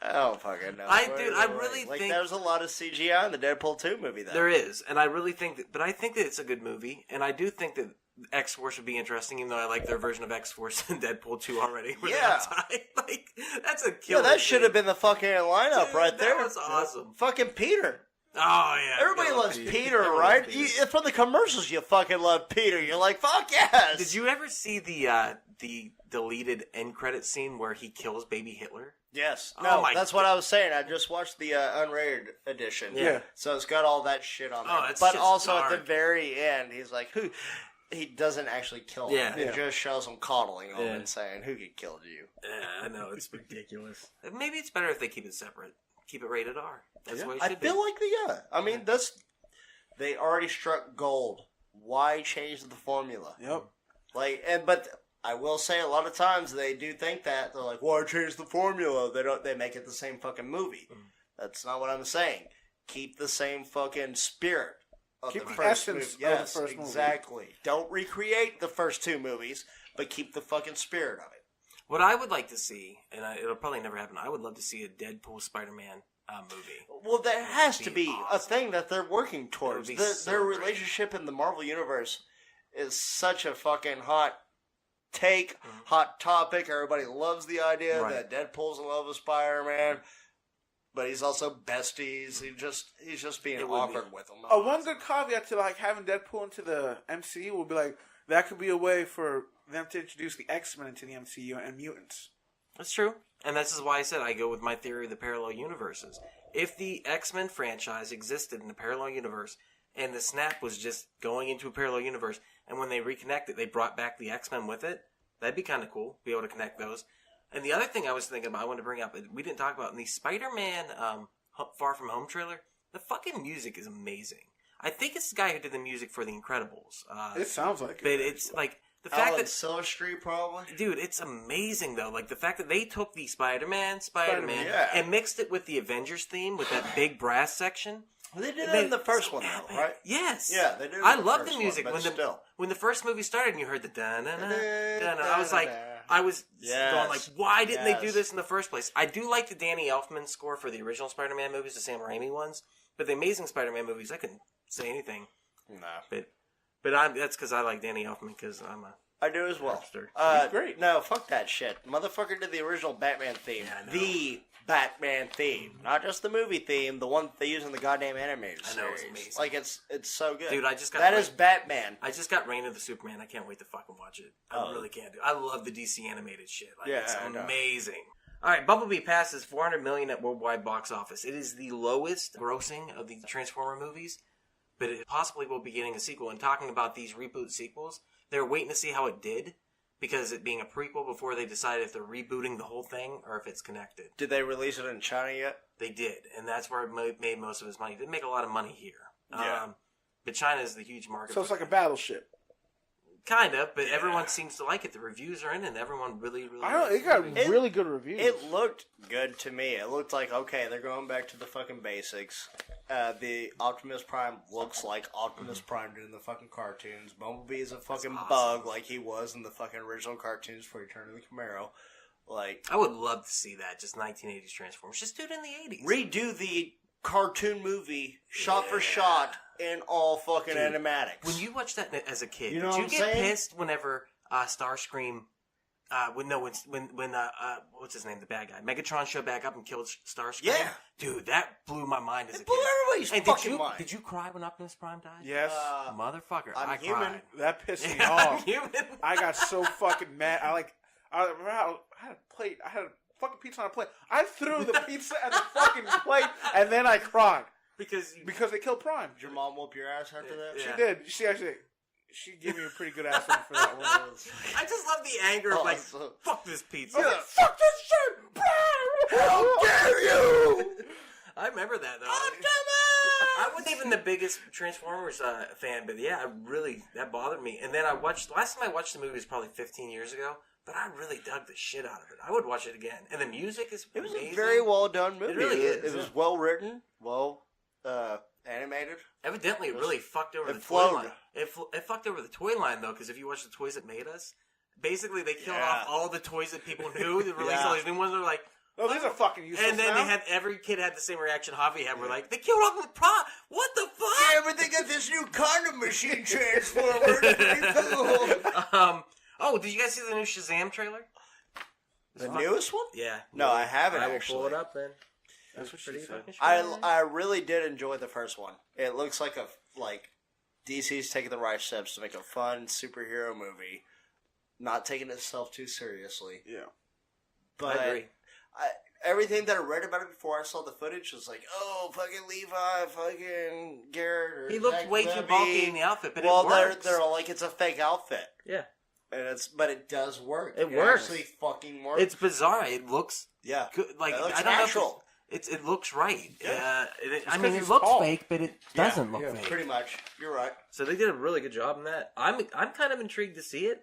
Speaker 4: I don't fucking know.
Speaker 2: I really think
Speaker 4: there's a lot of CGI in the Deadpool 2 movie, though.
Speaker 2: There is, and I really think that, but I think that it's a good movie, and I do think that X-Force would be interesting, even though I like their version of X-Force in Deadpool 2 already.
Speaker 4: Yeah.
Speaker 2: Like, that's a killer.
Speaker 4: Yeah, that should have been the fucking lineup. Dude, right there.
Speaker 2: That was awesome.
Speaker 4: Fucking Peter.
Speaker 2: Oh, yeah.
Speaker 4: Everybody loves Peter, right? Peter. From the commercials, you fucking love Peter. You're like, fuck yes!
Speaker 2: Did you ever see the deleted end credit scene where he kills baby Hitler?
Speaker 4: Yes.
Speaker 2: Oh
Speaker 4: No, that's what I was saying. I just watched the unrated edition.
Speaker 3: Yeah.
Speaker 4: So it's got all that shit on there.
Speaker 2: Oh,
Speaker 4: but also
Speaker 2: dark.
Speaker 4: at the very end, he's like, who... He doesn't actually kill him.
Speaker 2: Yeah.
Speaker 4: It just shows him coddling him and saying, who could kill you?
Speaker 2: Yeah, I know. It's ridiculous. Maybe it's better if they keep it separate. Keep it rated R. That's what it should
Speaker 4: I feel like I mean, they already struck gold. Why change the formula?
Speaker 3: Yep.
Speaker 4: But I will say a lot of times they do think that. They're like, why change the formula? They make it the same fucking movie. That's not what I'm saying. Keep the same fucking spirit of
Speaker 3: keep
Speaker 4: the
Speaker 3: the
Speaker 4: first
Speaker 3: essence
Speaker 4: movie.
Speaker 3: of the first movie.
Speaker 4: Exactly. Don't recreate the first two movies, but keep the fucking spirit of it.
Speaker 2: What I would like to see, and it'll probably never happen, I would love to see a Deadpool Spider-Man movie.
Speaker 4: Well, that has to be a thing that they're working towards. Their relationship in the Marvel Universe is such a fucking hot take, hot topic. Everybody loves the idea that Deadpool's in love with Spider-Man, but he's also besties. He's just being awkward with him.
Speaker 3: One good caveat to like having Deadpool into the MCU would be like that could be a way for them to introduce the X-Men into the MCU and mutants.
Speaker 2: That's true. And this is why I said I go with my theory of the parallel universes. If the X-Men franchise existed in a parallel universe and the Snap was just going into a parallel universe, and when they reconnected, they brought back the X-Men with it, that'd be kind of cool, be able to connect those. And the other thing I was thinking about, I wanted to bring up, we didn't talk about, in the Spider-Man Far From Home trailer, the fucking music is amazing. I think it's the guy who did the music for The Incredibles.
Speaker 3: It sounds like it.
Speaker 2: But it's like... The fact
Speaker 4: Alan
Speaker 2: that
Speaker 4: Silverstreet, probably.
Speaker 2: Dude, it's amazing though. Like the fact that they took the Spider-Man, and mixed it with the Avengers theme with that big brass section.
Speaker 4: Well, they did that in the first one, though, right?
Speaker 2: Yes.
Speaker 4: Yeah, they did.
Speaker 2: I love the music
Speaker 4: one,
Speaker 2: when the first movie started and you heard the dun dun dun. I was like, going like, why didn't they do this in the first place? I do like the Danny Elfman score for the original Spider-Man movies, the Sam Raimi ones, but the Amazing Spider-Man movies, I couldn't say anything.
Speaker 3: No.
Speaker 2: But that's because I like Danny Elfman because I'm a...
Speaker 4: I do as well.
Speaker 3: He's great.
Speaker 4: No, fuck that shit. Motherfucker did the original Batman theme. Yeah, the Batman theme. Not just the movie theme, the one they use in the goddamn animated series.
Speaker 2: I know, it's amazing.
Speaker 4: Like, it's so good.
Speaker 2: Dude, I just got...
Speaker 4: That is Batman.
Speaker 2: I just got Reign of the Superman. I can't wait to fucking watch it. I really can't do it. I love the DC animated shit. Like, it's amazing. Alright, Bumblebee passes $400 million at worldwide box office. It is the lowest grossing of the Transformer movies, but it possibly will be getting a sequel. And talking about these reboot sequels, they're waiting to see how it did, because it being a prequel before they decide if they're rebooting the whole thing or if it's connected.
Speaker 4: Did they release it in China yet?
Speaker 2: They did, and that's where it made most of its money. It didn't make a lot of money here.
Speaker 4: Yeah.
Speaker 2: But China is the huge market.
Speaker 3: So it's like a battleship.
Speaker 2: Kind of, but everyone seems to like it. The reviews are in, and everyone really, really...
Speaker 3: I don't know, it got really good reviews.
Speaker 4: It looked good to me. It looked like, okay, they're going back to the fucking basics. The Optimus Prime looks like Optimus Prime did in the fucking cartoons. Bumblebee is a fucking bug like he was in the fucking original cartoons for Return of the Camaro. Like,
Speaker 2: I would love to see that, just 1980s Transformers. Just do it in the 80s.
Speaker 4: Redo the cartoon movie, shot for shot, in all fucking animatics.
Speaker 2: When you watched that as a kid,
Speaker 4: you know
Speaker 2: did you
Speaker 4: what
Speaker 2: get
Speaker 4: I'm saying?
Speaker 2: pissed whenever Starscream... when what's his name, the bad guy, Megatron showed back up and killed Starscream?
Speaker 4: Yeah.
Speaker 2: Dude, that blew my mind as a kid.
Speaker 4: It blew everybody's fucking mind.
Speaker 2: Did you cry when Optimus Prime died?
Speaker 3: Yes.
Speaker 2: Motherfucker,
Speaker 4: I'm
Speaker 2: I
Speaker 4: human.
Speaker 2: cried.
Speaker 3: That pissed me off.
Speaker 2: I'm human.
Speaker 3: I got so fucking mad. I had a plate. I had a fucking pizza on a plate. I threw the pizza at the fucking plate, and then I cried. Because they killed Prime.
Speaker 4: Did your mom whoop your ass after that?
Speaker 3: She did. She gave me a pretty good ass for that one.
Speaker 2: I just love the anger of fuck this pizza.
Speaker 3: Yeah. Fuck this shit! Prime! How dare you!
Speaker 2: I remember that though. I wasn't even the biggest Transformers fan, but yeah, that bothered me. And then last time I watched the movie was probably 15 years ago, but I really dug the shit out of it. I would watch it again. And the music is amazing.
Speaker 4: It was a very well done movie.
Speaker 2: It really is.
Speaker 4: It was well written, well animated.
Speaker 2: Evidently, it really fucked over the toy line. It fucked over the toy line, though, because if you watch the Toys That Made Us, basically they killed off all the toys that people knew. They released all these new ones. They're like,
Speaker 3: oh, these are fucking useless.
Speaker 2: And then every kid had the same reaction Javi had. We're like, they killed off the Prime. What the fuck?
Speaker 4: Yeah, but they got this new condom machine transformer. It's pretty cool.
Speaker 2: Oh, did you guys see the new Shazam trailer?
Speaker 4: The newest one?
Speaker 2: Yeah.
Speaker 4: No, I haven't.
Speaker 2: I will
Speaker 4: actually
Speaker 2: pull it up then.
Speaker 3: That's what she said.
Speaker 4: I really did enjoy the first one. It looks like DC's taking the right steps to make a fun superhero movie, not taking itself too seriously.
Speaker 3: Yeah,
Speaker 4: but
Speaker 2: I agree.
Speaker 4: Everything that I read about it before I saw the footage was like, oh, fucking Levi, fucking Garrett.
Speaker 2: He looked way too bulky in the outfit, but it works.
Speaker 4: They're all like, it's a fake outfit.
Speaker 2: Yeah.
Speaker 4: But it does work.
Speaker 2: It works.
Speaker 4: Actually fucking works.
Speaker 2: It's bizarre. It looks good. Like,
Speaker 4: it looks
Speaker 2: I don't
Speaker 4: natural.
Speaker 2: know. It looks right.
Speaker 4: Yeah.
Speaker 2: It looks fake, but it doesn't look fake.
Speaker 4: Pretty much. You're right.
Speaker 2: So they did a really good job in that. I'm kind of intrigued to see it.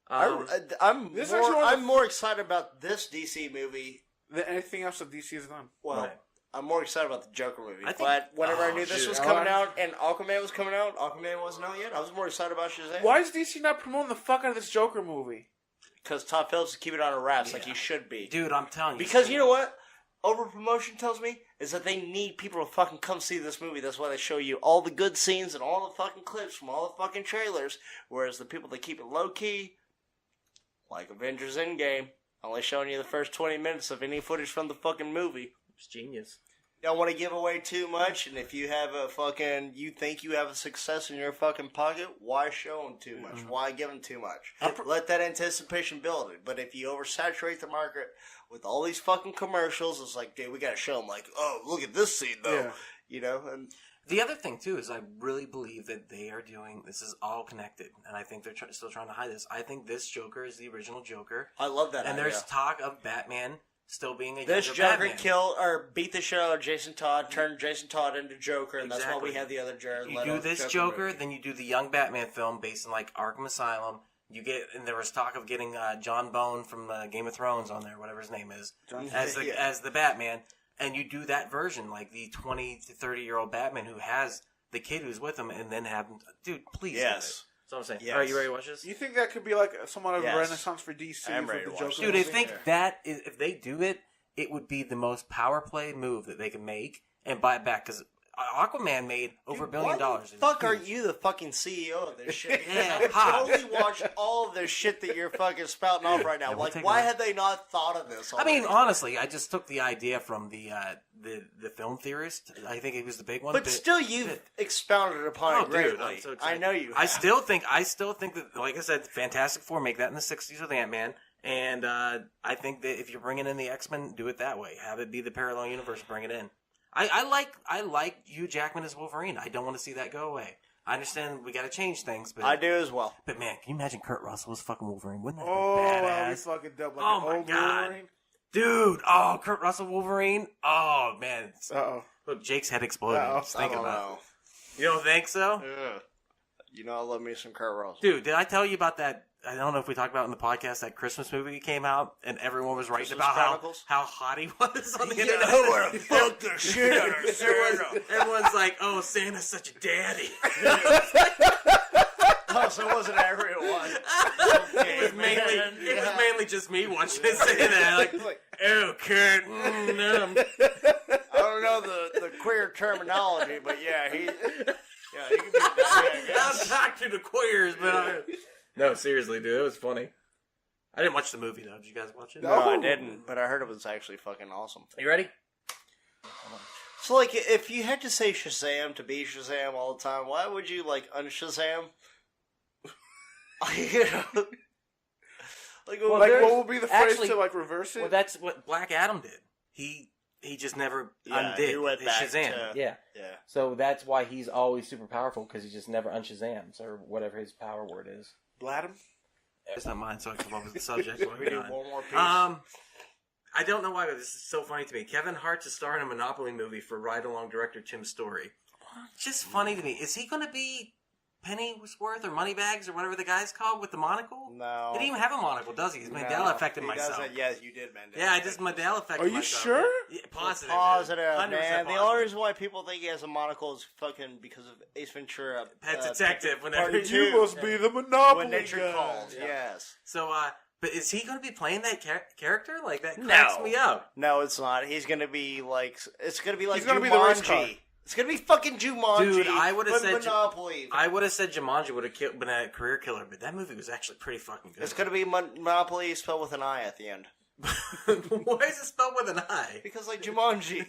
Speaker 4: I'm more excited about this DC movie
Speaker 3: than anything else that DC has done.
Speaker 4: Well, right. I'm more excited about the Joker movie. But whenever I knew this was coming out and Aquaman was coming out, Aquaman wasn't out yet. I was more excited about Shazam.
Speaker 3: Why is DC not promoting the fuck out of this Joker movie?
Speaker 4: Because Todd Phillips is keeping it on wraps like he should be.
Speaker 2: Dude, I'm telling you.
Speaker 4: Because you know what? Over-promotion tells me is that they need people to fucking come see this movie. That's why they show you all the good scenes and all the fucking clips from all the fucking trailers. Whereas the people that keep it low-key, like Avengers Endgame, only showing you the first 20 minutes of any footage from the fucking movie.
Speaker 2: It's genius.
Speaker 4: Don't want to give away too much, and if you have you think you have a success in your fucking pocket, why show them too much? Why give them too much? Let that anticipation build it. But if you oversaturate the market with all these fucking commercials, it's like, dude, we gotta show them, like, oh, look at this scene, though. Yeah. You know? And
Speaker 2: the other thing, too, is I really believe that they are doing, this is all connected, and I think they're still trying to hide this. I think this Joker is the original Joker.
Speaker 4: I love that
Speaker 2: And
Speaker 4: idea.
Speaker 2: There's talk of Batman still being a
Speaker 4: this
Speaker 2: Joker
Speaker 4: killed or beat the shit out of Jason Todd, turned Jason Todd into Joker, and that's why we have the other Jared Leto.
Speaker 2: You do this Joker, then you do the young Batman film based on like Arkham Asylum. And there was talk of getting John Bone from Game of Thrones on there, whatever his name is, as the Batman, and you do that version, like the 20 to 30-year-old Batman who has the kid who's with him, and then have him, dude, please,
Speaker 4: yes.
Speaker 2: That's what I'm saying. Yes. All right, you ready to watch this?
Speaker 3: You think that could be like somewhat of a renaissance for DC?
Speaker 4: I'm ready to watch
Speaker 2: Dude, I think if they do it, it would be the most power play move that they can make and buy it back, because Aquaman made over $1 billion.
Speaker 4: Why the fuck are you the fucking CEO of this shit? I totally watched all of this shit that you're fucking spouting off right now. Yeah, like, why had they not thought of this already?
Speaker 2: I mean, honestly, I just took the idea from the film theorist. I think it was the big one.
Speaker 4: But still, you've expounded upon it greatly.
Speaker 2: Dude,
Speaker 4: I know you have.
Speaker 2: I still think that, like I said, Fantastic Four, make that in the 60s with Ant-Man. And I think that if you're bringing in the X-Men, do it that way. Have it be the parallel universe. Bring it in. I like Hugh Jackman as Wolverine. I don't want to see that go away. I understand we got to change things, but
Speaker 4: I do as well.
Speaker 2: But man, can you imagine Kurt Russell as fucking Wolverine? Wouldn't that be
Speaker 3: badass?
Speaker 2: badass?
Speaker 3: That'd be fucking dope. Like
Speaker 2: oh my god, Wolverine. Dude! Oh, Kurt Russell Wolverine. Oh man. Look, Jake's head exploded. Just thinking about it. You don't think so?
Speaker 4: Yeah. You know I love me some Kurt Russell.
Speaker 2: Dude, did I tell you about that? I don't know if we talked about it in the podcast, that Christmas movie came out, and everyone was writing about how hot he was on the internet.
Speaker 4: You know where to fuck the shit out of Santa.
Speaker 2: Everyone's like, oh, Santa's such a daddy.
Speaker 4: Oh, so it wasn't everyone. Okay,
Speaker 2: it was mainly just me watching it say that. Like, oh, Kurt. No.
Speaker 4: I don't know the queer terminology, but yeah, he can be a daddy.
Speaker 2: I'll talk to the queers, but no, seriously, dude, it was funny. I didn't watch the movie, though. Did you guys watch it?
Speaker 4: No, I didn't, but I heard it was actually fucking awesome.
Speaker 2: You ready?
Speaker 4: So, like, if you had to say Shazam to be Shazam all the time, why would you, like, un-Shazam? You know?
Speaker 3: What would be the phrase to, like, reverse it?
Speaker 2: Well, that's what Black Adam did. He just never undid
Speaker 4: he went back
Speaker 2: Shazam.
Speaker 1: Yeah. So that's why he's always super powerful, because he just never un-Shazams, or whatever his power word is.
Speaker 3: Bladham?
Speaker 2: It's not mine, so I come up with the subject.
Speaker 4: We do one more piece.
Speaker 2: I don't know why, but this is so funny to me. Kevin Hart to star in a Monopoly movie for ride-along director Tim Story. Just funny to me. Is he going to be Pennyworth or Moneybags or whatever the guy's called with the monocle?
Speaker 4: No.
Speaker 2: He didn't even have a monocle, does he? He's Mandela affected myself.
Speaker 4: Yes, you did Mandela.
Speaker 2: Yeah, I just Mandela affected myself.
Speaker 3: Are you sure?
Speaker 2: Yeah, positive.
Speaker 4: Positive, man. The only reason why people think he has a monocle is fucking because of Ace Ventura.
Speaker 2: Pet Detective.
Speaker 3: You must be the Monopoly
Speaker 4: When nature
Speaker 3: guy.
Speaker 4: calls, yes.
Speaker 2: So, but is he going to be playing that character? Like, that cracks me up.
Speaker 4: No, it's not. He's going to be like... It's going to be like
Speaker 3: He's going to be the race car.
Speaker 4: It's going to be fucking Jumanji.
Speaker 2: Dude, I would have said
Speaker 4: Monopoly.
Speaker 2: I would have said Jumanji would have been a career killer, but that movie was actually pretty fucking good.
Speaker 4: It's going to be Monopoly spelled with an I at the end.
Speaker 2: Why is it spelled with an I?
Speaker 4: Because like Jumanji.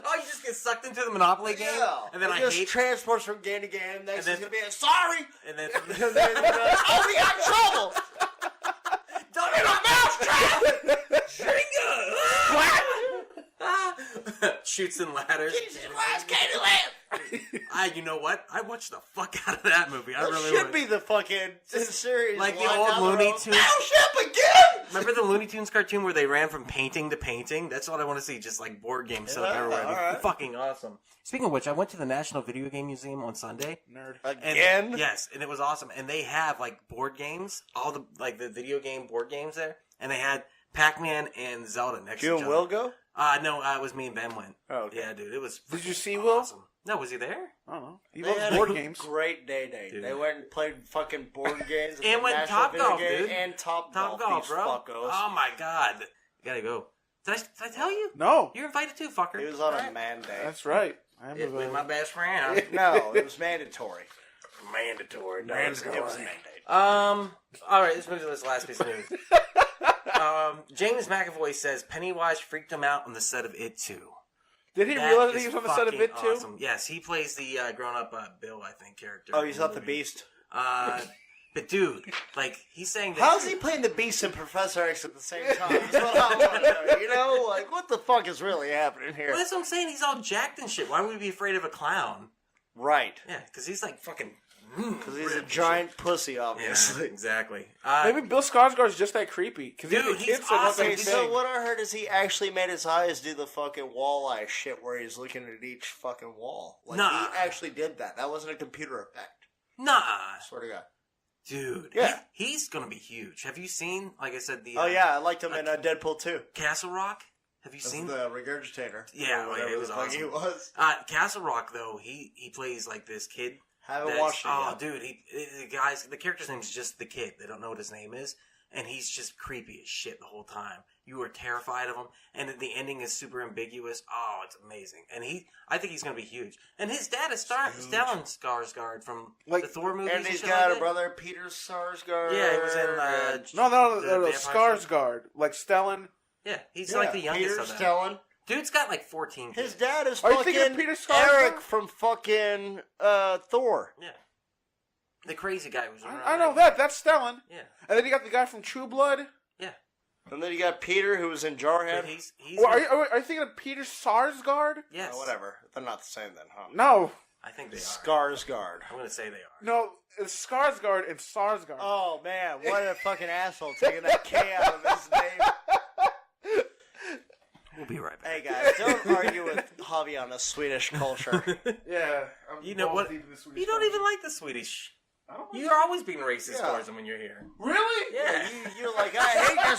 Speaker 2: Oh, you just get sucked into the Monopoly game?
Speaker 4: Yeah.
Speaker 2: And then
Speaker 4: it just transports from game to game. Next
Speaker 2: then,
Speaker 4: is going to be a sorry!
Speaker 2: And then...
Speaker 4: oh, we got trouble!
Speaker 2: Don't get a mousetrap! Jinga! Shoots and ladders.
Speaker 4: Jesus Christ, Candyland!
Speaker 2: You know what? I watched the fuck out of that movie. I really
Speaker 4: should be the fucking series.
Speaker 2: Like the old Looney Tunes.
Speaker 4: Battleship again!
Speaker 2: Remember the Looney Tunes cartoon where they ran from painting to painting? That's what I want to see. Just like board games set up everywhere. Right. Fucking awesome. Speaking of which, I went to the National Video Game Museum on Sunday.
Speaker 3: Nerd.
Speaker 4: Again?
Speaker 2: Yes, and it was awesome. And they have like board games, all the like the video game board games there, and they had Pac-Man and Zelda next to each other.
Speaker 4: You and Will go?
Speaker 2: No, it was me and Ben went.
Speaker 3: Oh, okay.
Speaker 2: Yeah, dude, it was.
Speaker 3: Did you see
Speaker 2: awesome.
Speaker 3: Will?
Speaker 2: No, was he there?
Speaker 3: I don't know. He
Speaker 4: They
Speaker 3: loves
Speaker 4: had
Speaker 3: board
Speaker 4: a
Speaker 3: games.
Speaker 4: Great day.
Speaker 2: Dude.
Speaker 4: They went and played fucking board games.
Speaker 2: And went Topgolf, dude.
Speaker 4: And Top
Speaker 2: Golf,
Speaker 4: Golf,
Speaker 2: bro.
Speaker 4: fuckos.
Speaker 2: Oh my god, you gotta go. Did I tell you?
Speaker 3: No.
Speaker 2: You're invited too, fucker.
Speaker 4: He was on a man day.
Speaker 3: That's right. I'm
Speaker 2: with my best friend.
Speaker 4: No, it was mandatory.
Speaker 2: Mandatory. No,
Speaker 4: It was a mandate.
Speaker 2: All right, let's move to this last piece of news. James McAvoy says Pennywise freaked him out on the set of It 2.
Speaker 3: Did he realize that he was on the set of It too?
Speaker 2: Awesome. Yes, he plays the grown-up Bill, I think, character.
Speaker 4: Oh, he's not the Beast.
Speaker 2: But dude, like he's saying that.
Speaker 4: How's he playing the Beast and Professor X at the same time? That's what I want to know. You know, like what the fuck is really happening here?
Speaker 2: Well, that's what I'm saying. He's all jacked and shit. Why would we be afraid of a clown?
Speaker 4: Right.
Speaker 2: Yeah, because he's like fucking.
Speaker 4: Because he's a giant pussy, obviously.
Speaker 2: Yeah, exactly.
Speaker 3: Maybe Bill Skarsgård's just that creepy. Because
Speaker 2: Dude,
Speaker 3: the
Speaker 2: he's
Speaker 3: kids are
Speaker 2: awesome.
Speaker 3: nothing.
Speaker 4: Okay, so what I heard is he actually made his eyes do the fucking walleye shit where he's looking at each fucking wall. Like,
Speaker 2: Nah.
Speaker 4: he actually did that. That wasn't a computer effect.
Speaker 2: Nah,
Speaker 4: I swear to God.
Speaker 2: dude.
Speaker 4: Yeah.
Speaker 2: He's gonna be huge. Have you seen? Like I said, the.
Speaker 4: Oh, yeah, I liked him in Deadpool 2.
Speaker 2: Castle Rock. Have you
Speaker 4: That's
Speaker 2: seen
Speaker 4: the regurgitator.
Speaker 2: Yeah,
Speaker 4: Or
Speaker 2: like,
Speaker 4: whatever
Speaker 2: it was
Speaker 4: the fuck
Speaker 2: awesome.
Speaker 4: he was.
Speaker 2: Castle Rock though, he plays like this kid.
Speaker 4: Haven't watched it
Speaker 2: Oh,
Speaker 4: yet.
Speaker 2: dude, the character's name is just the kid. They don't know what his name is, and he's just creepy as shit the whole time. You are terrified of him, and the ending is super ambiguous. Oh, it's amazing, and I think he's gonna be huge. And his dad is Stellan Skarsgård from the Thor movies,
Speaker 4: And he's
Speaker 2: shit
Speaker 4: got
Speaker 2: like
Speaker 4: a brother, Peter Sarsgaard.
Speaker 2: Yeah, he was in.
Speaker 3: No,
Speaker 2: the Vampire
Speaker 3: Skarsgård. Like Stellan.
Speaker 2: Yeah, he's like the youngest
Speaker 4: Peter
Speaker 2: of them.
Speaker 4: Stellan.
Speaker 2: Dude's got like 14 kids.
Speaker 4: His dad is
Speaker 3: Are you thinking of
Speaker 4: fucking
Speaker 3: Peter Sarsgaard?
Speaker 4: Eric from fucking Thor.
Speaker 2: Yeah. The crazy guy who's around.
Speaker 3: I know that. That's Stellan.
Speaker 2: Yeah.
Speaker 3: And then you got the guy from True Blood.
Speaker 2: Yeah.
Speaker 4: And then you got Peter, who was in Jarhead.
Speaker 2: But he's
Speaker 3: Well, are you thinking of Peter Sarsgaard?
Speaker 2: yes.
Speaker 4: Oh, whatever. They're not the same then, huh?
Speaker 3: No.
Speaker 2: I think they are.
Speaker 4: Skarsgård.
Speaker 2: I'm gonna say they are.
Speaker 3: No, it's Skarsgård and Sarsgaard.
Speaker 4: Oh, man. What a fucking asshole taking that K out of his name.
Speaker 2: We'll be right back.
Speaker 4: Hey, guys, don't argue with Javi on the Swedish culture.
Speaker 3: Yeah.
Speaker 2: You know what? You don't even like the Swedish. You're always being racist towards them when you're here.
Speaker 3: Really?
Speaker 2: Yeah.
Speaker 4: You're like, I hate the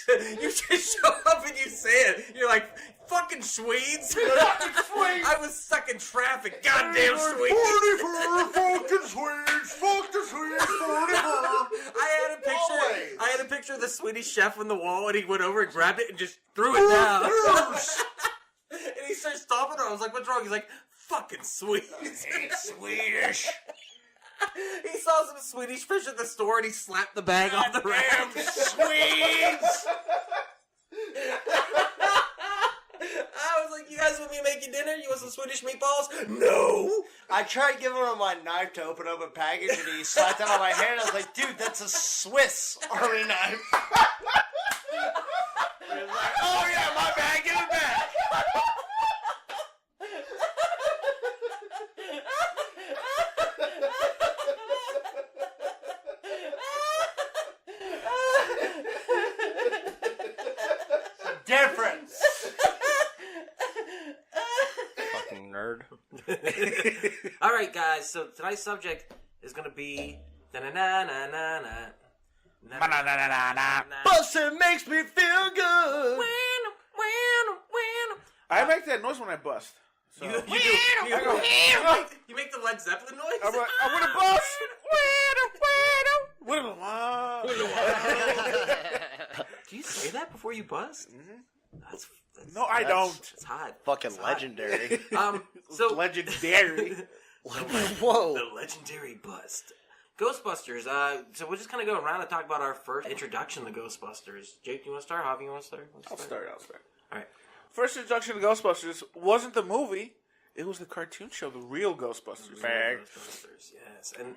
Speaker 4: Swedes.
Speaker 2: You just show up and you say it. You're like, fucking Swedes.
Speaker 3: Fucking Swedes.
Speaker 2: I was stuck in traffic. Goddamn Swedes.
Speaker 4: 44 fucking Swedes. Fuck the Swedes. 44.
Speaker 2: I had a picture of the Swedish chef on the wall, and he went over and grabbed it and just threw it down. And he started stomping her. I was like, what's wrong? He's like, fucking Swedes.
Speaker 4: I hate Swedish.
Speaker 2: He saw some Swedish fish at the store, and he slapped the bag off the rack.
Speaker 4: Damn Swedes.
Speaker 2: I was like, you guys want me to make you dinner? You want some Swedish meatballs? No.
Speaker 4: I tried giving him my knife to open up a package, and he slapped it on my hand. I was like, dude, that's a Swiss Army knife. He was like, oh yeah, my bad, give it back. Difference. Fucking nerd.
Speaker 2: All right, guys. So tonight's subject is going to be
Speaker 4: Bustin' makes me feel good.
Speaker 3: I make that noise when I bust. So.
Speaker 2: You make the Led Zeppelin noise.
Speaker 3: I'm gonna bust.
Speaker 2: Do you say that before you buzz? Mm-hmm. That's
Speaker 3: No, I don't.
Speaker 2: It's hot.
Speaker 4: Fucking
Speaker 2: It's
Speaker 4: legendary.
Speaker 2: hot. So
Speaker 3: Legendary.
Speaker 4: Whoa.
Speaker 2: the legendary bust. Ghostbusters. So we're just kind of go around and talk about our first introduction to Ghostbusters. Jake, you want to start? Javi, you want to start?
Speaker 3: I'll start.
Speaker 2: All right.
Speaker 3: First introduction to Ghostbusters wasn't the movie. It was the cartoon show, The Real Ghostbusters.
Speaker 2: Ghostbusters, yes. And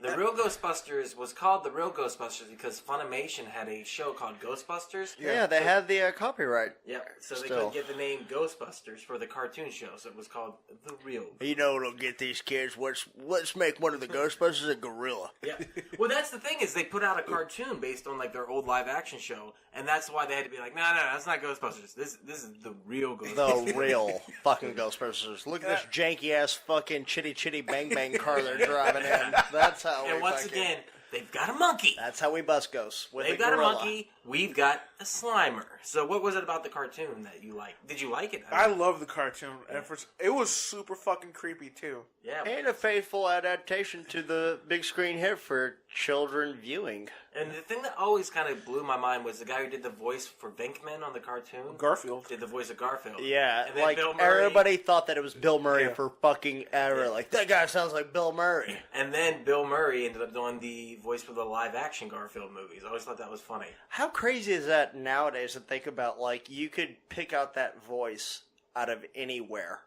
Speaker 2: The real Ghostbusters was called The Real Ghostbusters because Funimation had a show called Ghostbusters.
Speaker 4: Yeah, they had the copyright.
Speaker 2: Yeah, so they couldn't get the name Ghostbusters for the cartoon show, so it was called The Real.
Speaker 4: You know what'll get these kids? Let's make one of the Ghostbusters a gorilla.
Speaker 2: Yeah. Well, that's the thing is they put out a cartoon based on like their old live action show, and that's why they had to be like, no, that's not Ghostbusters. This is the real Ghostbusters.
Speaker 4: The real fucking Ghostbusters. Look at this janky ass fucking chitty bang bang car they're driving in. That's how.
Speaker 2: And once again, they've got a monkey.
Speaker 4: That's how we bust ghosts.
Speaker 2: They've got a monkey. We've got a Slimer. So what was it about the cartoon that you liked? Did you like it?
Speaker 3: I love the cartoon. Yeah. It was super fucking creepy, too.
Speaker 2: Yeah.
Speaker 4: And a faithful adaptation to the big screen hit for children viewing.
Speaker 2: And the thing that always kind of blew my mind was the guy who did the voice for Venkman on the cartoon.
Speaker 3: Garfield.
Speaker 2: Did the voice of Garfield.
Speaker 4: Yeah,
Speaker 2: and then
Speaker 4: like
Speaker 2: Bill Murray,
Speaker 4: everybody thought that it was Bill Murray for fucking ever. Like, that guy sounds like Bill Murray.
Speaker 2: And then Bill Murray ended up doing the voice for the live-action Garfield movies. I always thought that was funny.
Speaker 4: How crazy is that nowadays to think about, like, you could pick out that voice out of anywhere.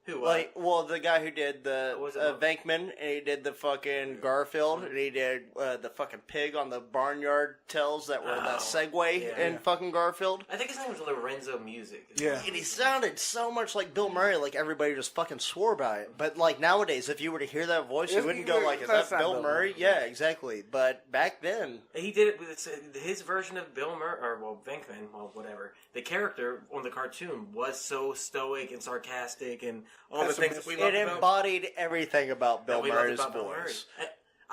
Speaker 2: Who?
Speaker 4: Like, well, the guy who did the Venkman, and he did the fucking Garfield, and he did the fucking pig on the Barnyard Tales that were the Segway in fucking Garfield.
Speaker 2: I think his name was Lorenzo Music.
Speaker 3: Yeah.
Speaker 4: And he sounded so much like Bill Murray, like everybody just fucking swore by it. But, like, nowadays, if you were to hear that voice, you wouldn't go like, is that Bill Murray? Yeah, exactly. But back then...
Speaker 2: He did it with his version of Bill Murray, or, well, Venkman, well, whatever. The character on the cartoon was so stoic and sarcastic and all the things that we loved about.
Speaker 4: It embodied everything about Bill Murray's voice.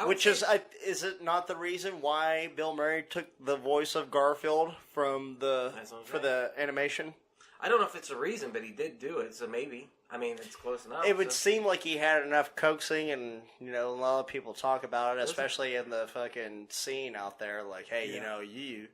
Speaker 4: Which is it not the reason why Bill Murray took the voice of Garfield from the animation?
Speaker 2: I don't know if it's a reason, but he did do it, so maybe. I mean, it's close enough.
Speaker 4: It would seem like he had enough coaxing, and, you know, a lot of people talk about it, especially in the fucking scene out there. Like, hey, you know, you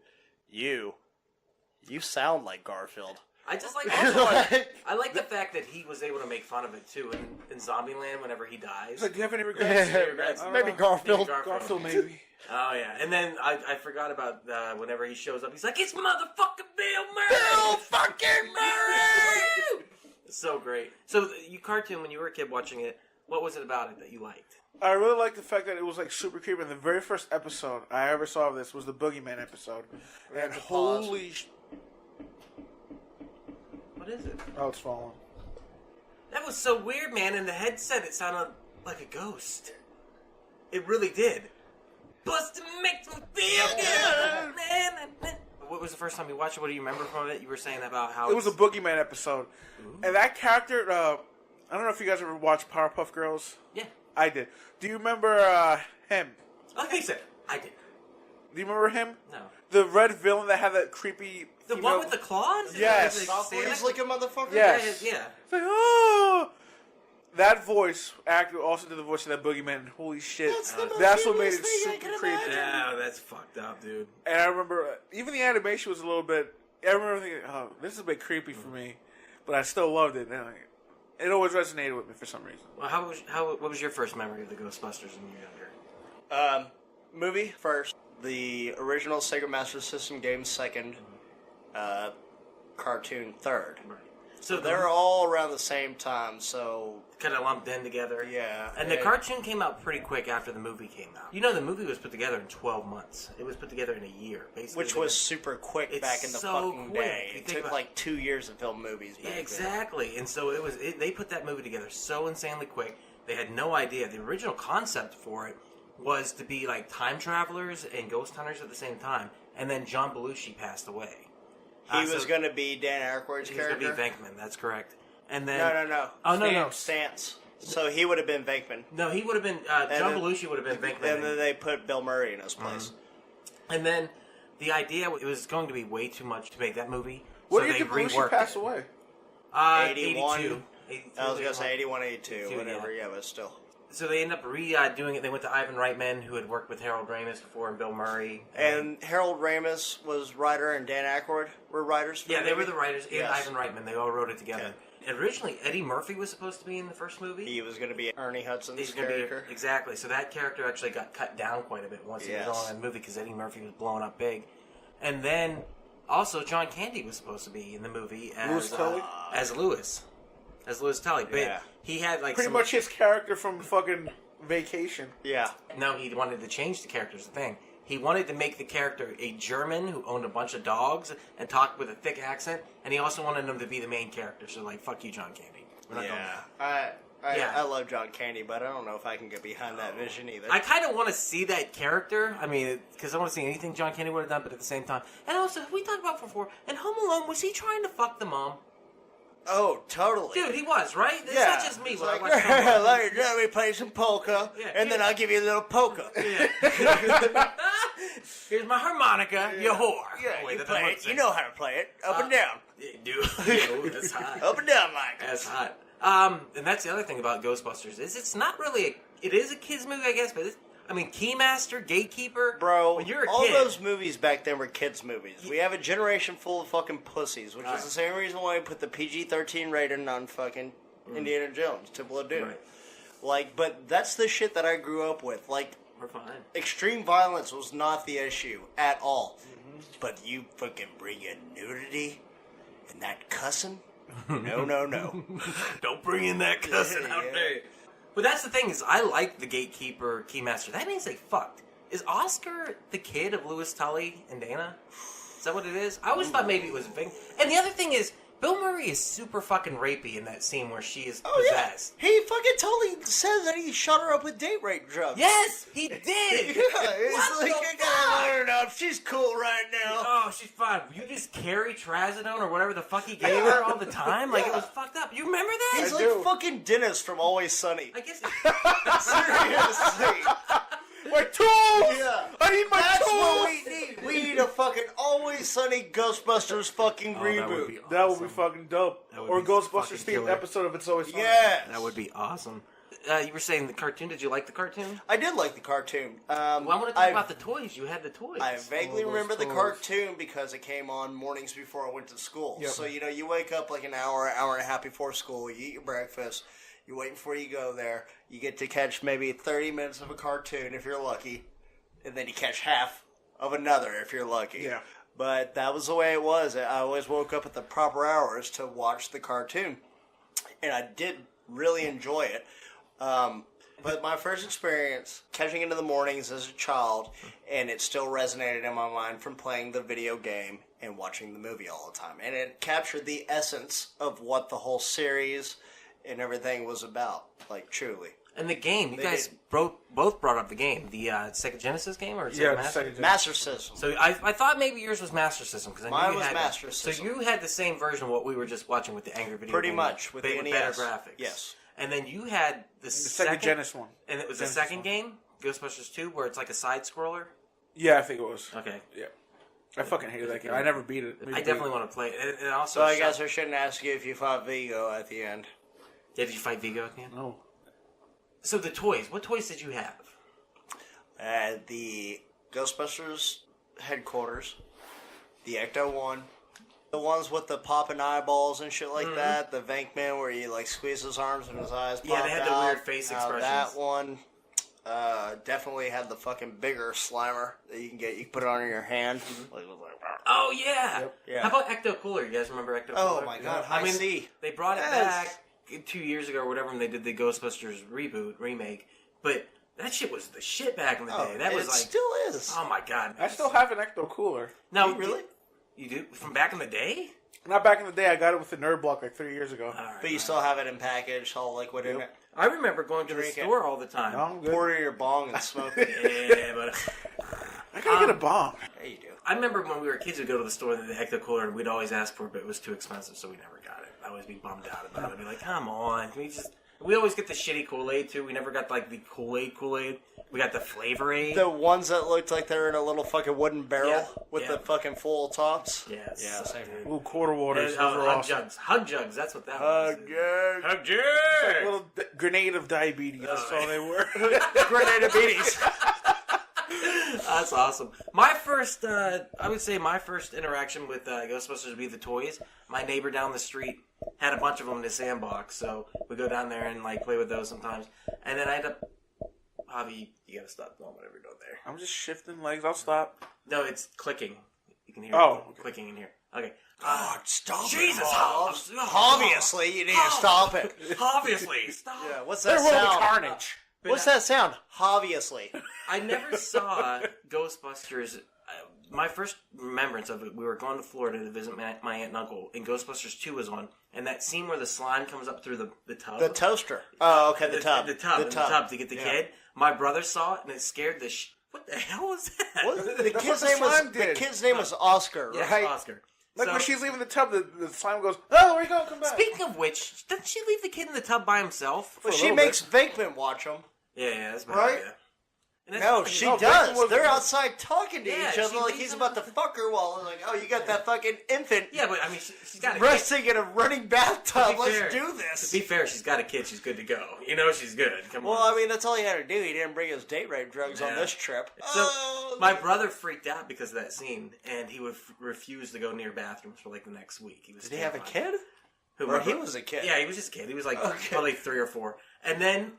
Speaker 4: sound like Garfield.
Speaker 2: I just like I like the fact that he was able to make fun of it too in Zombieland whenever he dies.
Speaker 3: Like, do you have any regrets?
Speaker 4: Maybe Garfield.
Speaker 3: Garfield, maybe.
Speaker 2: Oh yeah, and then I forgot about whenever he shows up, he's like, "It's motherfucking Bill Murray."
Speaker 4: Bill fucking Murray.
Speaker 2: So great. So you cartoon when you were a kid watching it, what was it about it that you liked?
Speaker 3: I really liked the fact that it was like super creepy. The very first episode I ever saw of this was the Boogeyman episode, and holy.
Speaker 2: What is it?
Speaker 3: Oh, it's falling.
Speaker 2: That was so weird, man. In the headset, it sounded like a ghost. It really did. Bustin' makes me feel good, man. What was the first time you watched it? What do you remember from it? You were saying about how
Speaker 3: it was a Boogeyman episode. Ooh. And that character, I don't know if you guys ever watched Powerpuff Girls.
Speaker 2: Yeah.
Speaker 3: I did. Do you remember him?
Speaker 2: Okay, so I did.
Speaker 3: Do you remember him?
Speaker 2: No.
Speaker 3: The red villain that had that creepy...
Speaker 2: The one with the claws?
Speaker 3: Yes.
Speaker 4: He's looking motherfucker?
Speaker 3: Yes.
Speaker 2: Yeah.
Speaker 3: It's like, oh! That voice actor also did the voice of that Boogeyman. Holy shit. That's what made it super creepy.
Speaker 2: Yeah, that's fucked up, dude.
Speaker 3: And I remember, even the animation was a little bit... I remember thinking, oh, this is a bit creepy for me. But I still loved it. And it always resonated with me for some reason.
Speaker 2: Well, what was your first memory of the Ghostbusters when you were younger?
Speaker 4: Movie first. The original Sega Master System game second. Cartoon third. Right. So they're all around the same time, so...
Speaker 2: Kind of lumped in together.
Speaker 4: Yeah.
Speaker 2: And the cartoon came out pretty quick after the movie came out. You know, the movie was put together in 12 months. It was put together in a year, basically.
Speaker 4: Which was super quick back in the fucking day. It took like 2 years to film movies back then.
Speaker 2: Exactly. And so they put that movie together so insanely quick. They had no idea. The original concept for it was to be like time travelers and ghost hunters at the same time. And then John Belushi passed away.
Speaker 4: He was going to be Dan Aykroyd's character?
Speaker 2: He was going to be Venkman, that's correct. And then...
Speaker 4: No.
Speaker 2: Oh, no.
Speaker 4: Stance. So he would have been Venkman.
Speaker 2: No, he would have been... John Belushi would have been Venkman.
Speaker 4: And then they put Bill Murray in his place.
Speaker 2: Mm-hmm. And then the idea, it was going to be way too much to make that movie.
Speaker 3: What did Belushi pass away?
Speaker 4: 81.
Speaker 2: 82.
Speaker 4: I was going to say 81, 82, whatever. Yeah, but still...
Speaker 2: So they ended up redoing it. They went to Ivan Reitman, who had worked with Harold Ramis before, and Bill Murray.
Speaker 4: And Harold Ramis was writer, and Dan Aykroyd were writers for
Speaker 2: they were the writers, and Ivan Reitman. They all wrote it together. Okay. Originally, Eddie Murphy was supposed to be in the first movie.
Speaker 4: He was going to be Ernie Hudson's character.
Speaker 2: Exactly. So that character actually got cut down quite a bit once he was on the movie, because Eddie Murphy was blowing up big. And then, also, John Candy was supposed to be in the movie as Louis Tully. But he had like
Speaker 3: pretty much his character from fucking vacation.
Speaker 4: Yeah.
Speaker 2: No, he wanted to change the character's thing. He wanted to make the character a German who owned a bunch of dogs and talked with a thick accent, and he also wanted him to be the main character. So, like, fuck you, John Candy. We're not doing that.
Speaker 4: I love John Candy, but I don't know if I can get behind that vision either.
Speaker 2: I kind of want to see that character. I mean, because I want to see anything John Candy would have done, but at the same time. And also, we talked about before, in Home Alone, was he trying to fuck the mom?
Speaker 4: Oh, totally.
Speaker 2: Dude, he was, right? It's not just me when I watch
Speaker 4: let me play some polka, then I'll give you a little polka.
Speaker 2: Yeah. Here's my harmonica, you whore.
Speaker 4: Yeah, you play it. You know how to play it. Up and down.
Speaker 2: Dude, that's hot.
Speaker 4: Up and down like
Speaker 2: That's hot. And that's the other thing about Ghostbusters is it's not really it is a kids movie, I guess, but Keymaster, Gatekeeper,
Speaker 4: bro.
Speaker 2: When you're a
Speaker 4: all
Speaker 2: kid,
Speaker 4: those movies back then were kids movies. We have a generation full of fucking pussies, which is the same reason why we put the PG-13 rating on fucking Indiana Jones, Temple of Doom.
Speaker 2: Right.
Speaker 4: Like, but that's the shit that I grew up with. Like,
Speaker 2: we're fine.
Speaker 4: Extreme violence was not the issue at all. But you fucking bring in nudity and that cussing? No.
Speaker 2: Don't bring in that cussing out there. But that's the thing is, I like the Gatekeeper, Keymaster. That means they fucked. Is Oscar the kid of Louis Tully and Dana? Is that what it is? I always thought maybe it was a thing. And the other thing is, Bill Murray is super fucking rapey in that scene where she is possessed.
Speaker 4: Yeah. He fucking totally says that he shot her up with date rape drugs.
Speaker 2: Yes, he did.
Speaker 4: It's like, I gotta learn up. She's cool right now.
Speaker 2: Oh, she's fine. You just carry trazodone or whatever the fuck he gave her all the time? Like, it was fucked up. You remember that?
Speaker 4: He's like fucking Dennis from Always Sunny.
Speaker 2: I guess.
Speaker 4: Seriously.
Speaker 3: My tools!
Speaker 4: Yeah.
Speaker 3: I need my
Speaker 4: That's
Speaker 3: tools!
Speaker 4: what we need. We need a fucking Always Sunny Ghostbusters fucking reboot.
Speaker 3: That would be fucking dope. Or a Ghostbusters themed episode of It's Always Sunny.
Speaker 4: Yes.
Speaker 2: That would be awesome. You were saying the cartoon. Did you like the cartoon?
Speaker 4: I did like the cartoon.
Speaker 2: Well, I want to talk about the toys. You had the toys.
Speaker 4: I vaguely remember the cartoon because it came on mornings before I went to school. Yep. So, you wake up like an hour and a half before school. You eat your breakfast. You wait before you go there. You get to catch maybe 30 minutes of a cartoon if you're lucky. And then you catch half of another if you're lucky.
Speaker 3: Yeah.
Speaker 4: But that was the way it was. I always woke up at the proper hours to watch the cartoon. And I did really enjoy it. But my first experience catching into the mornings as a child, and it still resonated in my mind from playing the video game and watching the movie all the time. And it captured the essence of what the whole series and everything was about, like, truly.
Speaker 2: And the game, you guys both brought up the game. The Sega Genesis game? Or
Speaker 4: Master System.
Speaker 2: So I thought maybe yours was Master System. Cause
Speaker 4: Mine was Master System.
Speaker 2: So you had the same version of what we were just watching with the Angry Video
Speaker 4: Pretty
Speaker 2: game.
Speaker 4: much, with the NES.
Speaker 2: Better graphics.
Speaker 4: Yes.
Speaker 2: And then you had the
Speaker 3: Sega Genesis one.
Speaker 2: And it was the second game, Ghostbusters 2, where it's like a side-scroller?
Speaker 3: Yeah, I think it was.
Speaker 2: Okay.
Speaker 3: Yeah. I fucking hated that game. I never beat it.
Speaker 2: I definitely want to play it. And also
Speaker 4: so I guess I shouldn't ask you if you fought Vigo at the end.
Speaker 2: Yeah, did you fight Vigo at the end?
Speaker 3: No.
Speaker 2: So the toys, what toys did you have?
Speaker 4: The Ghostbusters headquarters, the Ecto-1, the ones with the popping eyeballs and shit like that, the Venkman where you like squeeze his arms and his eyes pop out.
Speaker 2: Yeah, they had the weird face expressions.
Speaker 4: That one definitely had the fucking bigger Slimer that you can get. You can put it on your hand.
Speaker 2: Oh, yeah.
Speaker 3: Yep.
Speaker 4: Yeah.
Speaker 2: How about Ecto Cooler? You guys remember Ecto Cooler?
Speaker 4: Oh, my God.
Speaker 2: I mean,
Speaker 4: see.
Speaker 2: they brought it back 2 years ago or whatever when they did the Ghostbusters remake. But that shit was the shit back in the day. That was
Speaker 4: it
Speaker 2: like...
Speaker 4: still is.
Speaker 2: Oh, my God.
Speaker 3: I still have an Ecto Cooler.
Speaker 2: No,
Speaker 4: really?
Speaker 2: You do? From back in the day?
Speaker 3: Not back in the day. I got it with the Nerd Block like 3 years ago.
Speaker 2: Right,
Speaker 4: But you still have it in package, all liquid in it.
Speaker 2: I remember going to the store all the time.
Speaker 3: No, I'm good.
Speaker 4: Pour it in your bong and smoke it.
Speaker 2: Yeah, but...
Speaker 3: I gotta get a bomb.
Speaker 4: Yeah, you do.
Speaker 2: I remember when we were kids, we'd go to the store and the Ecto Cooler, and we'd always ask for it, but it was too expensive, so we never got it. I'd always be bummed out about it. I'd be like, come on. We always get the shitty Kool-Aid, too. We never got, like, the Kool-Aid. We got the Flavor-Aid.
Speaker 4: The ones that looked like they were in a little fucking wooden barrel with the fucking full tops.
Speaker 2: Yeah,
Speaker 4: same here.
Speaker 3: Ooh, quarter waters.
Speaker 2: And,
Speaker 3: Those were
Speaker 2: Hug
Speaker 3: awesome.
Speaker 2: Jugs. Hug Jugs, that's what that
Speaker 4: Hug
Speaker 2: was.
Speaker 4: Jugs.
Speaker 2: Hug
Speaker 3: It's like a
Speaker 2: Jugs!
Speaker 3: little grenade of diabetes. That's all they were.
Speaker 4: Grenade of beaties.
Speaker 2: That's awesome. I would say my first interaction with Ghostbusters would be the toys. My neighbor down the street had a bunch of them in his sandbox, so we go down there and like play with those sometimes. And then I end up, Javi, you gotta stop doing whatever you're doing there.
Speaker 3: I'm just shifting legs. I'll stop.
Speaker 2: No, it's clicking. You can hear it clicking in here. Okay.
Speaker 4: Stop
Speaker 2: Jesus,
Speaker 4: Obviously, you need to stop it.
Speaker 2: Obviously, stop.
Speaker 4: Yeah, what's
Speaker 3: There
Speaker 4: that
Speaker 3: will be
Speaker 4: sound?
Speaker 3: carnage.
Speaker 4: What's that sound? Obviously.
Speaker 2: I never saw Ghostbusters. My first remembrance of it, we were going to Florida to visit my aunt and uncle, and Ghostbusters 2 was on. And that scene where the slime comes up through the tub.
Speaker 4: The toaster. Oh, okay, the tub.
Speaker 2: The tub to get the kid. My brother saw it, and it scared the What the hell was that?
Speaker 4: What? The kid's name was Oscar, right?
Speaker 2: Yes, Oscar.
Speaker 3: Like when she's leaving the tub, the slime goes, "Oh, where you going? Come back."
Speaker 2: Speaking of which, doesn't she leave the kid in the tub by himself?
Speaker 4: Well, she makes Venkman watch him.
Speaker 2: Yeah, that's
Speaker 4: right.
Speaker 2: Idea.
Speaker 4: No, she does. They're outside talking to each other like he's about to fuck her while like, oh, you got that fucking infant.
Speaker 2: Yeah, but I mean, she's got a
Speaker 4: resting in a running bathtub. Let's do this.
Speaker 2: To be fair, she's got a kid. She's good to go. You know she's good. Come on.
Speaker 4: Well, I mean, that's all he had to do. He didn't bring his date rape drugs on this trip.
Speaker 2: So my brother freaked out because of that scene, and he would refuse to go near bathrooms for like the next week. He was
Speaker 4: Did he have a kid?
Speaker 2: Or
Speaker 4: he was a kid?
Speaker 2: Yeah, he was just a kid. He was like probably 3 or 4. And then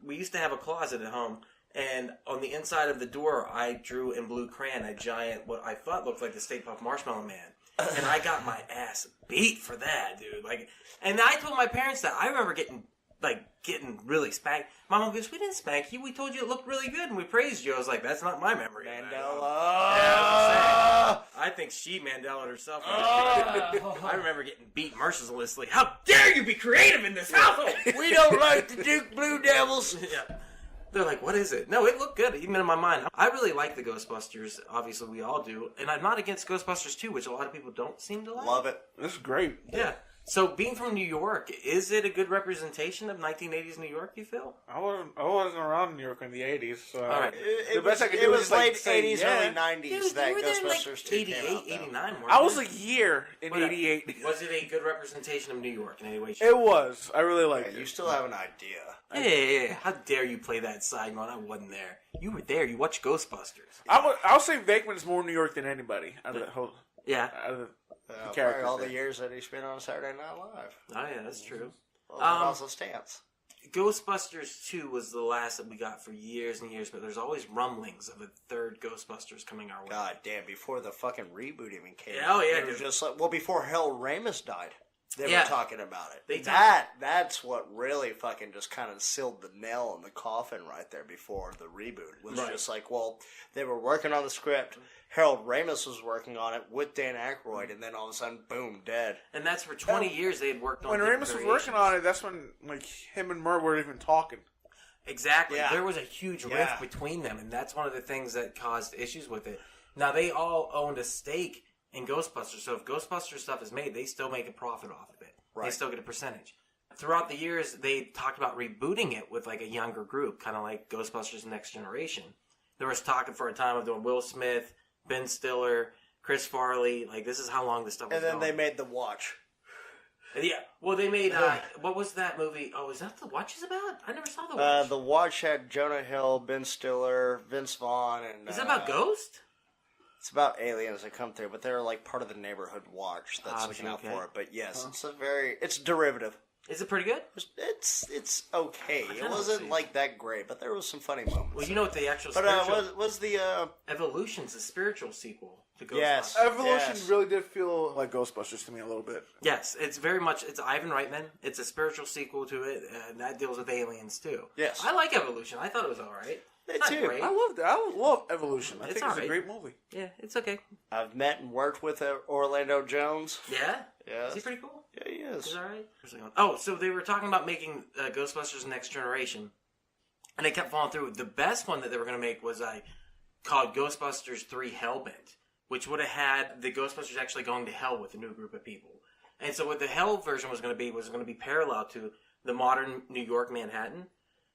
Speaker 2: we used to have a closet at home, and on the inside of the door, I drew in blue crayon a giant, what I thought looked like the Stay Puft Marshmallow Man. And I got my ass beat for that, dude. Like, and I told my parents that. I remember getting really spanked. My mom goes, "We didn't spank you. We told you it looked really good, and we praised you." I was like, "That's not my memory."
Speaker 4: Mandela.
Speaker 2: Yeah, I think she Mandela'd herself. I remember getting beat mercilessly. How dare you be creative in this household?
Speaker 4: We don't like the Duke Blue Devils.
Speaker 2: Yeah. They're like, what is it? No, it looked good, even in my mind. I really like the Ghostbusters. Obviously, we all do. And I'm not against Ghostbusters 2, which a lot of people don't seem to like.
Speaker 4: Love it.
Speaker 3: This is great.
Speaker 2: Yeah. So, being from New York, is it a good representation of 1980s New York, you feel?
Speaker 3: I wasn't around New York in the 80s. So
Speaker 2: all right.
Speaker 4: It was late 80s, early 90s
Speaker 2: Dude,
Speaker 4: that
Speaker 2: you were there
Speaker 4: Ghostbusters 2
Speaker 2: 88,
Speaker 4: came out,
Speaker 2: 89.
Speaker 3: I was a year in 88.
Speaker 2: Was it a good representation of New York in any way?
Speaker 3: It was. I really liked it.
Speaker 4: You still have an idea.
Speaker 2: Yeah. How dare you play that side when I wasn't there? You were there. You watched Ghostbusters.
Speaker 3: I'll say Venkman's more New York than anybody out of that whole.
Speaker 2: Yeah.
Speaker 3: Out of the
Speaker 4: probably all the years that he spent on Saturday Night Live.
Speaker 2: Oh, yeah, that's true.
Speaker 4: Well, also Stance.
Speaker 2: Ghostbusters 2 was the last that we got for years and years, but there's always rumblings of a third Ghostbusters coming our way.
Speaker 4: God damn, before the fucking reboot even came
Speaker 2: out. Oh, yeah,
Speaker 4: it was just like, well, before Harold Ramis died, they were talking about it. That's what really fucking just kind of sealed the nail in the coffin right there before the reboot. Was just like, well, they were working on the script. Harold Ramis was working on it with Dan Aykroyd, and then all of a sudden, boom, dead.
Speaker 2: And that's for 20 years they had worked on.
Speaker 3: When Ramis was working on it, that's when like him and Murr were even talking.
Speaker 2: Exactly. Yeah. There was a huge rift between them, and that's one of the things that caused issues with it. Now, they all owned a stake in Ghostbusters, so if Ghostbusters stuff is made, they still make a profit off of it. Right. They still get a percentage. Throughout the years, they talked about rebooting it with like a younger group, kind of like Ghostbusters Next Generation. There was talking for a time of doing Will Smith, Ben Stiller, Chris Farley. Like, this is how long this stuff was going.
Speaker 4: And then they made The Watch.
Speaker 2: Yeah. Well, they made, what was that movie? Oh, is that The Watch is about? I never saw The Watch.
Speaker 4: The Watch had Jonah Hill, Ben Stiller, Vince Vaughn, and...
Speaker 2: Is it about Ghost?
Speaker 4: It's about aliens that come through, but they're like part of the neighborhood watch that's looking out for it. But yes, it's derivative.
Speaker 2: Is it pretty good?
Speaker 4: It's okay. It wasn't like that great, but there was some funny moments.
Speaker 2: Well, you know what the actual
Speaker 4: was the
Speaker 2: Evolution's a spiritual sequel to Ghostbusters.
Speaker 4: Yes,
Speaker 3: Evolution really did feel like Ghostbusters to me a little bit.
Speaker 2: Yes, it's very much. It's Ivan Reitman. It's a spiritual sequel to it, and that deals with aliens too.
Speaker 4: Yes,
Speaker 2: I like Evolution. I thought it was all right.
Speaker 4: It's too.
Speaker 3: Great. I love Evolution. I think it's a great movie.
Speaker 2: Yeah, it's okay.
Speaker 4: I've met and worked with Orlando Jones.
Speaker 2: Yeah?
Speaker 4: Yeah.
Speaker 2: Is he pretty cool?
Speaker 4: Yeah, he is.
Speaker 2: He's alright. Oh, so they were talking about making Ghostbusters Next Generation, and they kept falling through. The best one that they were going to make was called Ghostbusters 3 Hellbent, which would have had the Ghostbusters actually going to hell with a new group of people. And so what the hell version was going to be parallel to the modern New York Manhattan.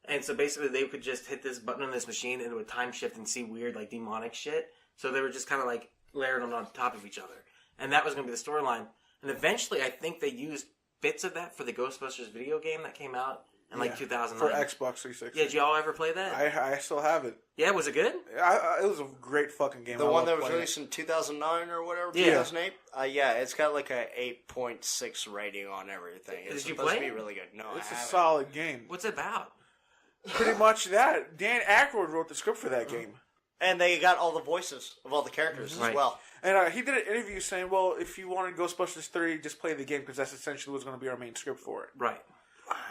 Speaker 2: And so basically they could just hit this button on this machine and it would time shift and see weird, like, demonic shit. So they were just kind of, like, layered them on top of each other. And that was going to be the storyline. And eventually I think they used bits of that for the Ghostbusters video game that came out in, 2009.
Speaker 3: For Xbox 360.
Speaker 2: Yeah, did y'all ever play that?
Speaker 3: I still have it.
Speaker 2: Yeah, was it good?
Speaker 3: It was a great fucking game.
Speaker 4: The one that was released in 2009 or whatever, 2008? Yeah, it's got like a 8.6 rating on everything. It's supposed to be really good. No,
Speaker 3: it's a solid game.
Speaker 2: What's it about?
Speaker 3: Pretty much that. Dan Aykroyd wrote the script for that game.
Speaker 4: And they got all the voices of all the characters as well.
Speaker 3: And he did an interview saying, well, if you wanted Ghostbusters 3, just play the game because that's essentially what's going to be our main script for it.
Speaker 2: Right.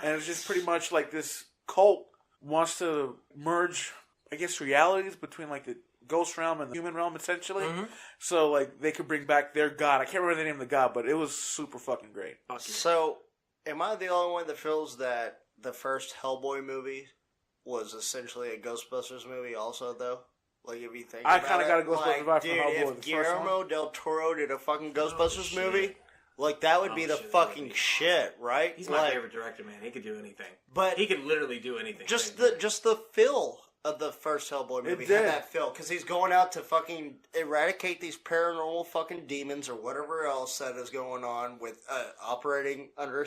Speaker 3: And it's just pretty much like this cult wants to merge, I guess, realities between like the ghost realm and the human realm, essentially. Mm-hmm. So like they could bring back their god. I can't remember the name of the god, but it was super fucking great.
Speaker 4: So, am I the only one that feels that the first Hellboy movie was essentially a Ghostbusters movie also, though? Like, if you think
Speaker 3: I kind of got a Ghostbusters vibe from
Speaker 4: dude,
Speaker 3: Hellboy.
Speaker 4: If Guillermo del Toro did a fucking Ghostbusters movie, like, that would be the fucking shit, right?
Speaker 2: He's my favorite director, man. He could do anything.
Speaker 4: But
Speaker 2: he could literally do anything.
Speaker 4: Just the feel of the first Hellboy movie had that feel. Because he's going out to fucking eradicate these paranormal fucking demons or whatever else that is going on with operating under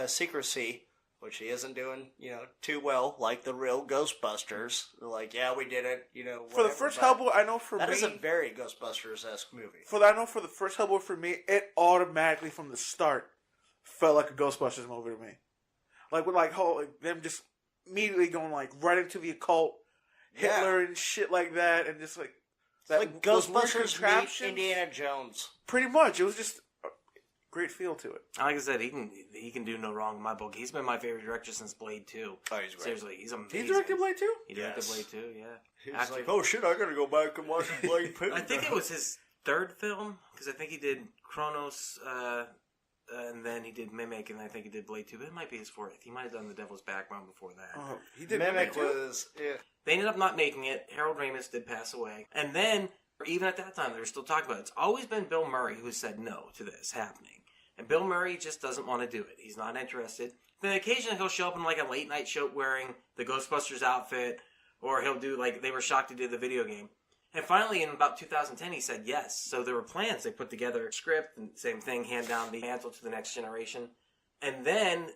Speaker 4: secrecy. Which he isn't doing, too well, like the real Ghostbusters. They're like, yeah, we did it, whatever.
Speaker 3: For the first Hellboy, I know
Speaker 4: that is a very Ghostbusters-esque movie.
Speaker 3: For the first Hellboy, for me, it automatically, from the start, felt like a Ghostbusters movie to me. Like, with, them just immediately going, right into the occult, Hitler and shit like that, and just, that
Speaker 4: like Ghostbusters meet Indiana Jones.
Speaker 3: Pretty much. It was just great feel to it.
Speaker 2: Like I said, he can do no wrong in my book. He's been my favorite director since Blade 2.
Speaker 4: Oh, he's great.
Speaker 2: Seriously, he's amazing.
Speaker 3: He directed Blade 2?
Speaker 2: He directed Blade 2, yeah.
Speaker 4: He's like, oh shit, I gotta go back and watch Blade 2.
Speaker 2: I think it was his third film, because I think he did Kronos, and then he did Mimic, and I think he did Blade 2. But it might be his fourth. He might have done The Devil's Backbone before that.
Speaker 3: Oh, he did
Speaker 4: Mimic was... Yeah.
Speaker 2: They ended up not making it. Harold Ramis did pass away. And then, even at that time, they were still talking about it. It's always been Bill Murray who said no to this happening. And Bill Murray just doesn't want to do it. He's not interested. Then occasionally he'll show up in a late night show wearing the Ghostbusters outfit, or he'll do they were shocked to do the video game. And finally, in about 2010, he said yes. So there were plans. They put together a script, and same thing, hand down the mantle to the next generation. And then,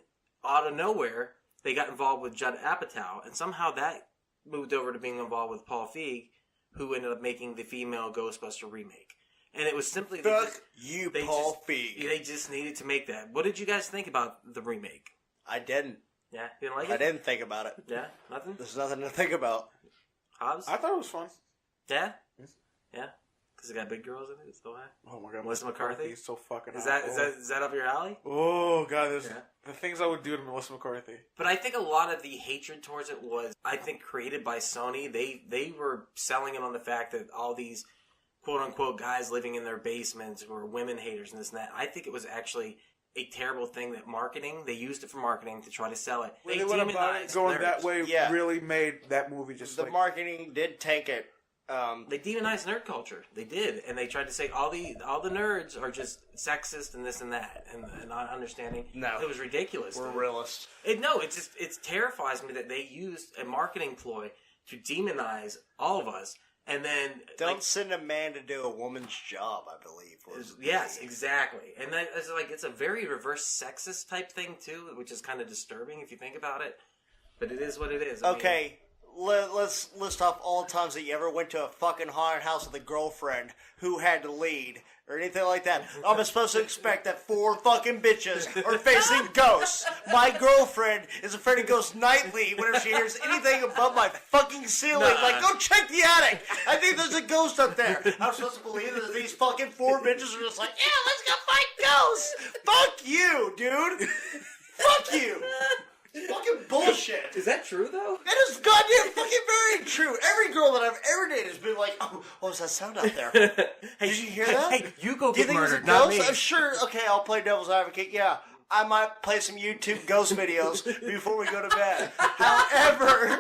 Speaker 2: out of nowhere, they got involved with Judd Apatow, and somehow that moved over to being involved with Paul Feig, who ended up making the female Ghostbuster remake. And it was simply...
Speaker 4: Paul Feig.
Speaker 2: They just needed to make that. What did you guys think about the remake?
Speaker 4: I didn't.
Speaker 2: Yeah? You didn't like it?
Speaker 4: I didn't think about it.
Speaker 2: Yeah? Nothing?
Speaker 4: There's nothing to think about.
Speaker 2: Hobbs?
Speaker 3: I thought it was fun.
Speaker 2: Yeah? Yeah? Because it got big girls in it? Still have?
Speaker 3: Oh my god.
Speaker 2: Melissa McCarthy?
Speaker 3: He's so fucking
Speaker 2: Is that up your alley?
Speaker 3: Oh god, the things I would do to Melissa McCarthy.
Speaker 2: But I think a lot of the hatred towards it was, I think, created by Sony. They were selling it on the fact that all these quote-unquote guys living in their basements who are women haters and this and that. I think it was actually a terrible thing that they used it for marketing to try to sell it.
Speaker 3: They went about it going that way really made that movie just
Speaker 4: the marketing did tank it.
Speaker 2: They demonized nerd culture. They did, and they tried to say all the nerds are just sexist and this and that, and not understanding.
Speaker 4: No,
Speaker 2: it was ridiculous.
Speaker 4: We're realists.
Speaker 2: It terrifies me that they used a marketing ploy to demonize all of us. And then
Speaker 4: don't send a man to do a woman's job, I believe.
Speaker 2: Yes, exactly. And then it's a very reverse sexist type thing too, which is kind of disturbing if you think about it. But it is what it is.
Speaker 4: Okay, let's list off all the times that you ever went to a fucking haunted house with a girlfriend who had to lead or anything like that. I'm supposed to expect that 4 fucking bitches are facing ghosts. My girlfriend is afraid of ghosts nightly whenever she hears anything above my fucking ceiling. Like, go check the attic. I think there's a ghost up there. I'm supposed to believe that these fucking 4 bitches are just like, yeah, let's go fight ghosts. Fuck you, dude. Fuck you. Fucking bullshit.
Speaker 2: Is that true, though?
Speaker 4: That is goddamn fucking very true. Every girl that I've ever dated has been like, oh, what was that sound out there? Hey, did you hear that?
Speaker 2: Hey, you go get murdered,
Speaker 4: not
Speaker 2: me.
Speaker 4: Sure, okay, I'll play devil's advocate, yeah. I might play some YouTube ghost videos before we go to bed. However,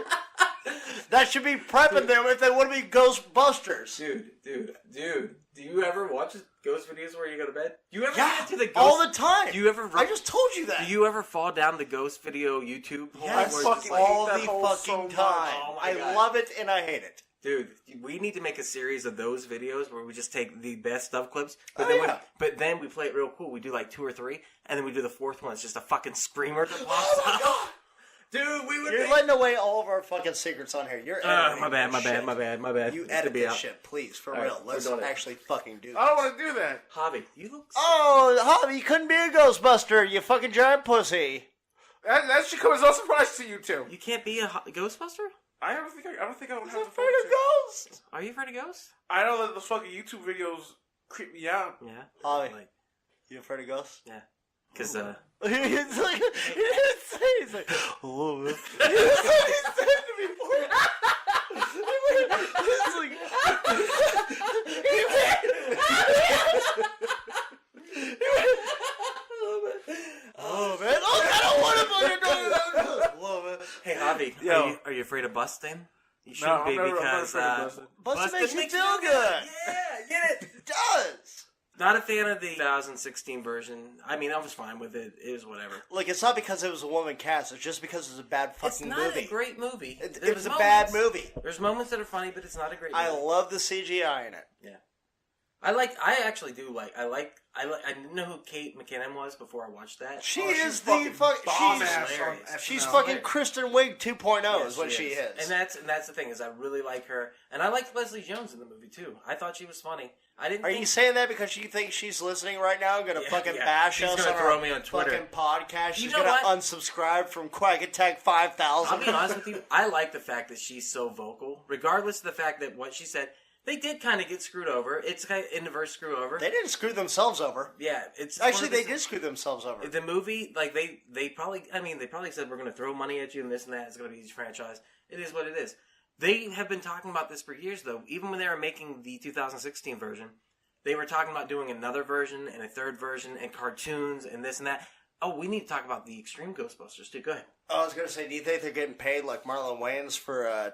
Speaker 4: that should be prepping them if they want to be Ghostbusters.
Speaker 2: Dude. Do you ever watch ghost videos where you go to bed? Do you ever
Speaker 4: get
Speaker 2: into the ghost?
Speaker 4: All the time.
Speaker 2: Do you ever?
Speaker 4: I just told you that.
Speaker 2: Do you ever fall down the ghost video YouTube hole?
Speaker 4: Yes, all the fucking time.
Speaker 2: Oh my God.
Speaker 4: I love it and I hate it.
Speaker 2: Dude, we need to make a series of those videos where we just take the best stuff clips,
Speaker 4: but
Speaker 2: then we play it real cool. We do 2 or 3, and then we do the 4th one. It's just a fucking screamer that pops
Speaker 4: oh my
Speaker 2: out.
Speaker 4: God.
Speaker 2: Dude,
Speaker 4: You're letting away all of our fucking secrets on here. You're editing
Speaker 2: my bad.
Speaker 4: You edit this shit, please, for real. Let's actually fucking do this.
Speaker 3: I don't want to do that.
Speaker 2: Javi, you look
Speaker 4: Javi, you couldn't be a Ghostbuster, you fucking giant pussy.
Speaker 3: That should come as no surprise to you two.
Speaker 2: You can't be a Ghostbuster?
Speaker 3: I don't think I don't have
Speaker 4: I'm afraid of ghosts.
Speaker 2: Are you afraid of ghosts?
Speaker 3: I know that those fucking YouTube videos creep me out.
Speaker 2: Yeah.
Speaker 4: Javi, you afraid of ghosts?
Speaker 2: Yeah. Because
Speaker 4: He's like, he didn't say. He's like, hello, man. That's what he said to me before. He's like, oh man, I don't want to fucking do it.
Speaker 2: Hey, Javi, are you afraid of busting? You shouldn't be because
Speaker 4: busting makes you feel good.
Speaker 2: Yeah, get it.
Speaker 4: It does.
Speaker 2: Not a fan of the 2016 version. I mean, I was fine with it. It was whatever.
Speaker 4: Like, it's not because it was a woman cast. It's just because it's a bad fucking movie.
Speaker 2: It's not a great movie.
Speaker 4: It was a bad movie.
Speaker 2: There's moments that are funny, but it's not a great movie.
Speaker 4: I love the CGI in it.
Speaker 2: Yeah. I actually do like, I didn't know who Kate McKinnon was before I watched that.
Speaker 3: She's fucking
Speaker 4: she's fucking Kristen Wiig 2.0 is what she is.
Speaker 2: And that's the thing, is I really like her. And I liked Leslie Jones in the movie, too. I thought she was funny.
Speaker 4: Are you saying that because you think she's listening right now and going to fucking bash us on
Speaker 2: throw me on Twitter.
Speaker 4: Fucking podcast? She's going to unsubscribe from Quack Attack 5000.
Speaker 2: I'll be honest with you. I like the fact that she's so vocal, regardless of the fact that what she said, they did kind of get screwed over. It's kind of in the verse screw over.
Speaker 4: They didn't screw themselves over.
Speaker 2: Yeah, it's
Speaker 4: actually they did screw themselves over.
Speaker 2: The movie, like they probably said we're going to throw money at you and this and that. It's going to be a huge franchise. It is what it is. They have been talking about this for years, though. Even when they were making the 2016 version, they were talking about doing another version and a third version and cartoons and this and that. Oh, we need to talk about the Extreme Ghostbusters too. Go ahead.
Speaker 4: I was going to say, do you think they're getting paid like Marlon Wayans for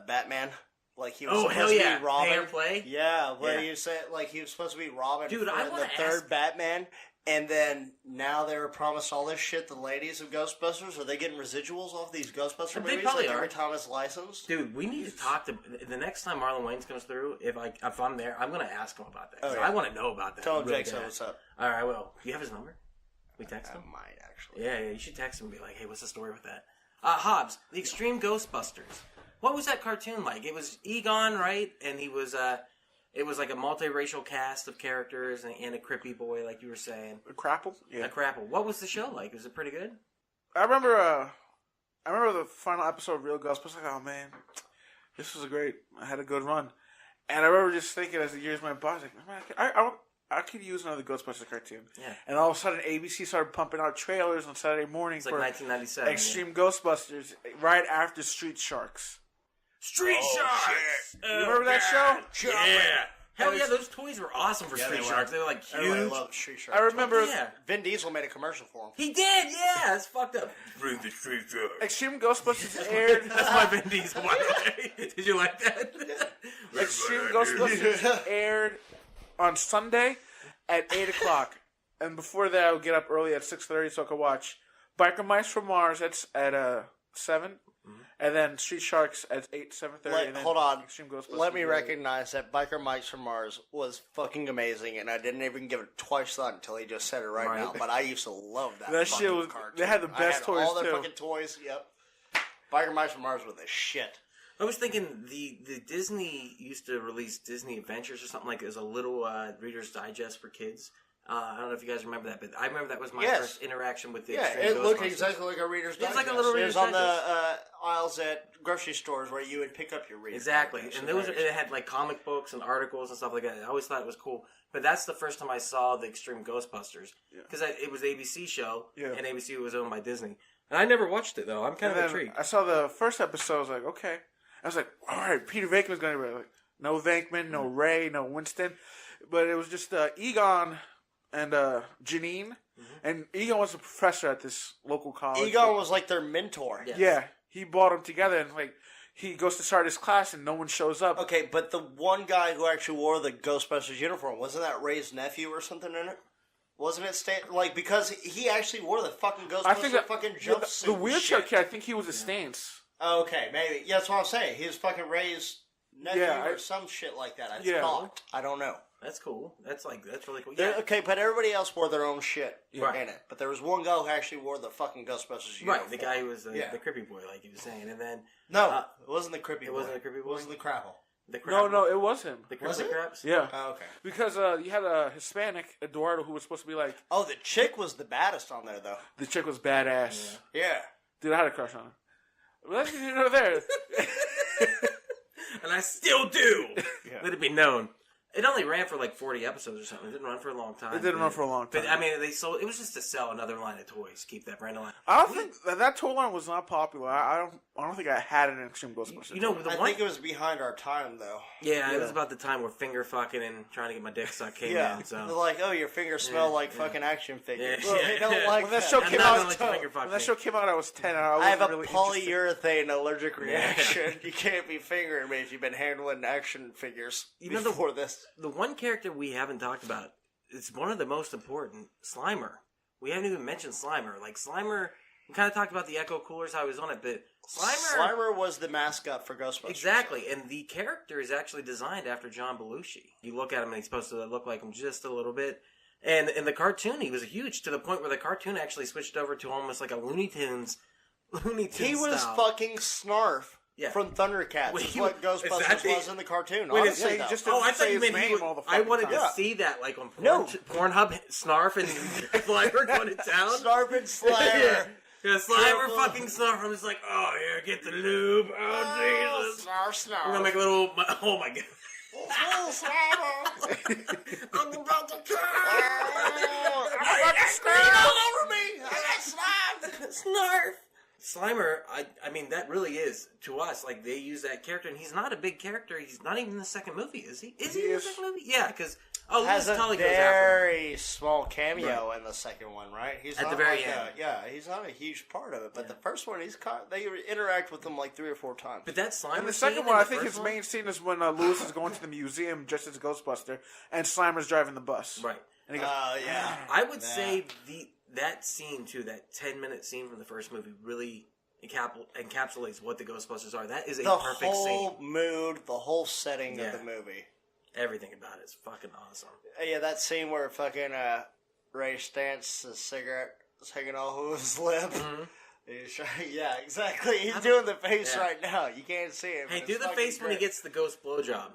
Speaker 4: Batman? Like he was supposed to be Robin.
Speaker 2: Pay or play?
Speaker 4: Yeah, where you said like he was supposed to be Robin
Speaker 2: Dude,
Speaker 4: for the third Batman, and then now they were promised all this shit. The ladies of Ghostbusters, are they getting residuals off these Ghostbuster movies?
Speaker 2: Probably
Speaker 4: like
Speaker 2: are.
Speaker 4: Every time it's licensed.
Speaker 2: Dude, we need to talk to the next time Marlon Wayans comes through. If I'm there, I'm going to ask him about that. I want to know about that.
Speaker 4: Tell him Jake said what's up.
Speaker 2: All right, I will. Do you have his number? We text him.
Speaker 4: I might actually.
Speaker 2: Yeah, you should text him and be like, "Hey, what's the story with that?" Hobbs, the Extreme Ghostbusters. What was that cartoon like? It was Egon, right? And he was, it was like a multiracial cast of characters and a Crippy boy, like you were saying.
Speaker 3: A Crapple? Yeah.
Speaker 2: A Crapple. What was the show like? Was it pretty good?
Speaker 3: I remember the final episode of Real Ghostbusters. Like, oh man, this was great. I had a good run. And I remember just thinking as the years went by, I was like, man, I could use another Ghostbusters cartoon. Yeah. And all of a sudden, ABC started pumping out trailers on Saturday morning for
Speaker 2: 1997,
Speaker 3: Extreme Ghostbusters right after Street Sharks.
Speaker 2: Street Sharks!
Speaker 3: You remember that show?
Speaker 2: Yeah. Hell yeah, those toys were awesome for Street Sharks. They were like huge.
Speaker 4: I love Street Sharks.
Speaker 3: I remember
Speaker 4: Vin Diesel made a commercial for them.
Speaker 2: He did, yeah. It's fucked up. Bring the Street Sharks.
Speaker 3: Extreme Ghostbusters aired.
Speaker 2: That's my Vin Diesel, by the way. Did you like that?
Speaker 3: Extreme Ghostbusters aired on Sunday at 8 o'clock. And before that, I would get up early at 6:30 so I could watch Biker Mice from Mars at 7. And then Street Sharks at 7:30.
Speaker 4: Hold on.
Speaker 3: Extreme Ghostbusters.
Speaker 4: Let me recognize that Biker Mice from Mars was fucking amazing, and I didn't even give it twice thought until he just said it right now. But I used to love that.
Speaker 3: That shit was.
Speaker 4: Cartoon.
Speaker 3: They had the best toys
Speaker 4: all their
Speaker 3: too.
Speaker 4: fucking toys. Yep. Biker Mice from Mars were the shit.
Speaker 2: I was thinking the Disney used to release Disney Adventures or something like it as a little Reader's Digest for kids. I don't know if you guys remember that, but I remember that was my first interaction with the Extreme
Speaker 4: it looked
Speaker 2: Ghostbusters.
Speaker 4: exactly like a Reader's Digest.
Speaker 2: It was like a little Reader's
Speaker 4: Digest. It was
Speaker 2: Digest.
Speaker 4: on the aisles at grocery stores where you would pick up your Reader's
Speaker 2: Exactly.
Speaker 4: Digest.
Speaker 2: And it had like comic books and articles and stuff like that. I always thought it was cool. But that's the first time I saw the Extreme Ghostbusters. Because it was an ABC show, and ABC was owned by Disney. And I never watched it, though. I'm kind of intrigued.
Speaker 3: I saw the first episode. I was like, okay. I was like, all right, Peter Venkman's going to be like, no Venkman, no Ray, no Winston. But it was just Egon and Janine. And Egon was a professor at this local college.
Speaker 4: Egon was like their mentor.
Speaker 3: Yes. Yeah. He brought them together and like he goes to start his class and no one shows up.
Speaker 4: Okay, but the one guy who actually wore the Ghostbusters uniform, wasn't that Ray's nephew or something in it? Wasn't it like because he actually wore the fucking Ghostbusters fucking jumpsuit?
Speaker 3: The wheelchair kid, I think he was a Stance.
Speaker 4: Oh, okay, maybe. Yeah, that's what I'm saying. He was fucking Ray's nephew or some shit like that. I don't know.
Speaker 2: That's cool. That's really cool.
Speaker 4: Yeah. Okay, but everybody else wore their own shit in it. But there was one guy who actually wore the fucking Ghostbusters uniform.
Speaker 2: Right, the guy who was the creepy boy, like you were saying. And then...
Speaker 4: No, it wasn't the creepy boy.
Speaker 2: It wasn't the creepy boy?
Speaker 4: It wasn't the Crapple.
Speaker 3: No, it was him.
Speaker 2: The Craps?
Speaker 3: Yeah.
Speaker 4: Oh, okay.
Speaker 3: Because you had a Hispanic, Eduardo, who was supposed to be like...
Speaker 4: Oh, the chick was the baddest on there, though.
Speaker 3: The chick was badass.
Speaker 4: Yeah.
Speaker 3: Dude, I had a crush on her. Well, that's neither there.
Speaker 2: And I still do. Let it be known. It only ran for like 40 episodes or something. It didn't run for a long time.
Speaker 3: It didn't run for a long time.
Speaker 2: But I mean, they sold. It was just to sell another line of toys. Keep that brand line.
Speaker 3: I don't think that toy line was not popular. I don't think I had an Extreme Ghostbusters.
Speaker 2: You know,
Speaker 4: I think it was behind our time though.
Speaker 2: Yeah, it was about the time where finger fucking and trying to get my dick sucked came in. So
Speaker 4: they're like, oh, your fingers smell like fucking action figures.
Speaker 2: Yeah.
Speaker 4: Well, they don't like
Speaker 3: when that show came out.
Speaker 2: When
Speaker 3: that show came out, I was 10.
Speaker 4: I have a
Speaker 3: really
Speaker 4: polyurethane allergic reaction. You can't be fingering me if you've been handling action figures before this.
Speaker 2: The one character we haven't talked about, it's one of the most important, Slimer. We haven't even mentioned Slimer. Like, Slimer, we kind of talked about the Echo Coolers, how he was on it, but
Speaker 4: Slimer was the mascot for Ghostbusters.
Speaker 2: Exactly, and the character is actually designed after John Belushi. You look at him and he's supposed to look like him just a little bit. And in the cartoon, he was huge, to the point where the cartoon actually switched over to almost like a Looney Tunes
Speaker 4: He was
Speaker 2: style.
Speaker 4: fucking Snarf. Yeah. From Thundercats. Wait, what Ghostbusters was in the cartoon.
Speaker 2: Wait,
Speaker 4: honestly,
Speaker 2: I thought you meant I wanted to see that, like on Pornhub, Snarf and Slimer going to town.
Speaker 4: Snarf and Slimer.
Speaker 2: Yeah, Slimer fucking Snarf. I'm just like, oh yeah, get the lube. Oh Jesus.
Speaker 4: Snarf.
Speaker 2: I'm gonna make a little. Oh my god.
Speaker 4: Oh, Slimer.
Speaker 2: I'm about to cry.
Speaker 4: I'm about to scream all over me. I got Snarf.
Speaker 2: Snarf. Slimer, I mean, that really is, to us, like, they use that character, and he's not a big character. He's not even in the second movie, is he? Is he in the second movie? Yeah, because,
Speaker 4: has a very small cameo in the second one, right? He's
Speaker 2: at
Speaker 4: not
Speaker 2: the very
Speaker 4: like
Speaker 2: end.
Speaker 4: he's not a huge part of it, but the first one, they interact with him like 3 or 4 times.
Speaker 2: But that's Slimer.
Speaker 3: And the second one, I think his main scene is when Lewis is going to the museum just as a Ghostbuster, and Slimer's driving the bus.
Speaker 2: Right.
Speaker 3: And he goes,
Speaker 2: I would say that scene, too, that 10-minute scene from the first movie really encapsulates what the Ghostbusters are. That is a perfect scene.
Speaker 4: The whole mood, the whole setting of the movie.
Speaker 2: Everything about it is fucking awesome.
Speaker 4: Yeah, that scene where fucking Ray Stance's cigarette is hanging off of his lip. Mm-hmm. Yeah, exactly. He's doing the face right now. You can't see it.
Speaker 2: Hey, do the face when he gets the ghost blowjob.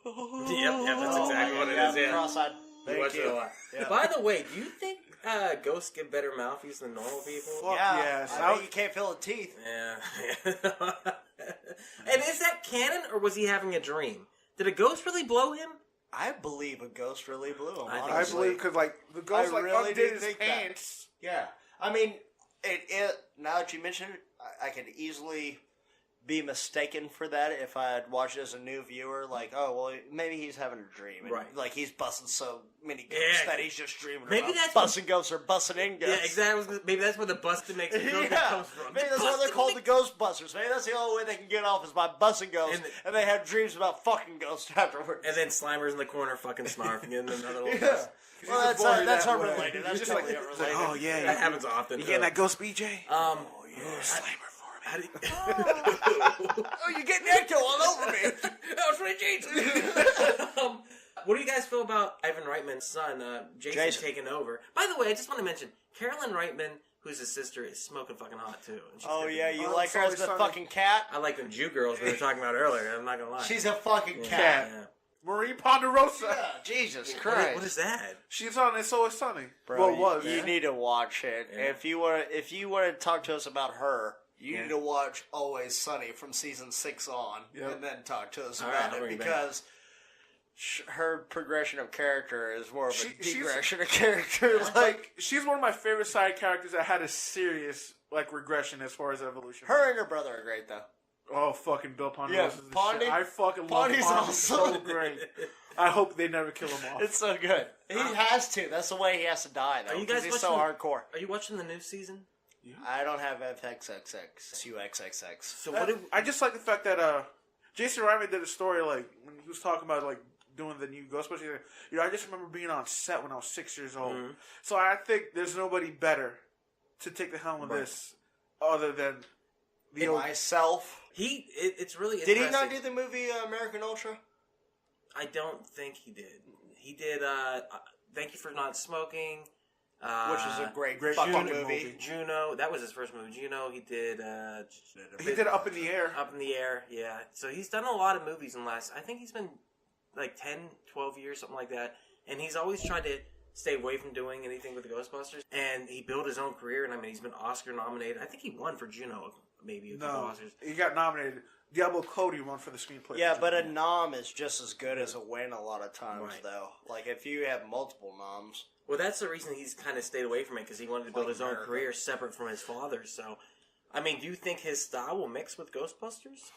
Speaker 2: Yep, that's exactly what it is. Yeah.
Speaker 4: Cross-eyed. Thank you.
Speaker 2: Yeah. By the way, do you think ghosts get better mouthies than normal people?
Speaker 4: Yes. I think you can't feel the teeth.
Speaker 2: Yeah. And is that canon, or was he having a dream? Did a ghost really blow him?
Speaker 4: I believe a ghost really blew him.
Speaker 3: I believe because the ghost
Speaker 4: really
Speaker 3: undid his pants.
Speaker 4: Yeah. I mean, it. Now that you mention it, I could easily be mistaken for that if I had watched it as a new viewer. Like, oh, well, maybe he's having a dream. And, like, he's busting so many ghosts that he's just dreaming about. Busting ghosts or busting in ghosts.
Speaker 2: Yeah, exactly. Maybe that's where the busting makes it comes from.
Speaker 4: Maybe that's why they're called the Ghostbusters. Maybe that's the only way they can get off is by busting ghosts. And they have dreams about fucking ghosts afterwards.
Speaker 2: And then Slimer's in the corner fucking snarfing in another little ghost.
Speaker 4: Well, that's unrelated. That's just totally unrelated.
Speaker 3: Oh, yeah.
Speaker 2: That happens often.
Speaker 3: You getting that ghost, BJ?
Speaker 4: Oh, yeah.
Speaker 3: Slimer.
Speaker 4: Oh, you're getting Ecto all over me.
Speaker 2: That was really Jason. What do you guys feel about Ivan Reitman's son, Jason, taking over? By the way, I just want to mention, Carolyn Reitman, who's his sister, is smoking fucking hot, too.
Speaker 4: Oh, yeah, you like her as the fucking cat?
Speaker 2: I like the Jew girls we were talking about earlier, I'm not going to lie.
Speaker 4: She's a fucking cat.
Speaker 2: Yeah.
Speaker 3: Marie Ponderosa.
Speaker 4: Yeah, Jesus Christ.
Speaker 2: What is that?
Speaker 3: She's on It's Always Sunny.
Speaker 4: Bro, you need to watch it. Yeah. If you want to talk to us about her, you need to watch Always Sunny from season 6 on, and then talk to us about it, because her progression of character is more of a degression of character. Like,
Speaker 3: she's one of my favorite side characters that had a serious regression as far as evolution.
Speaker 4: Her and her brother are great, though.
Speaker 3: Oh, fucking Bill Ponderosa.
Speaker 4: Yeah, Pondy.
Speaker 3: I fucking love Pondy.
Speaker 4: Awesome.
Speaker 3: So great. I hope they never kill him off.
Speaker 4: It's so good. He has to. That's the way he has to die, though. Because he's so hardcore.
Speaker 2: Are you watching the new season?
Speaker 4: Yeah. I don't have FXXX. UXXX.
Speaker 2: So
Speaker 3: I just like the fact that Jason Reitman did a story when he was talking about doing the new Ghostbusters. I just remember being on set when I was 6 years old. Mm-hmm. So I think there's nobody better to take the helm of this other than
Speaker 4: myself.
Speaker 2: It's really
Speaker 4: interesting. Did he not do the movie American Ultra?
Speaker 2: I don't think he did. He did Thank You for Not Smoking.
Speaker 4: Which is a great fucking movie.
Speaker 2: Juno, that was his first movie. Juno, he did
Speaker 3: he did Up in the Air.
Speaker 2: Up in the Air, yeah. So he's done a lot of movies in the last, I think he's been 10, 12 years, something like that. And he's always tried to stay away from doing anything with the Ghostbusters. And he built his own career, and I mean, he's been Oscar nominated. I think he won for Juno, maybe a couple Oscars.
Speaker 3: He got nominated. Diablo Cody run for the screenplay.
Speaker 4: Yeah, but a nom is just as good as a win a lot of times, though. Like, if you have multiple noms.
Speaker 2: Well, that's the reason he's kind of stayed away from it, because he wanted to build his own career separate from his father's. So, I mean, do you think his style will mix with Ghostbusters?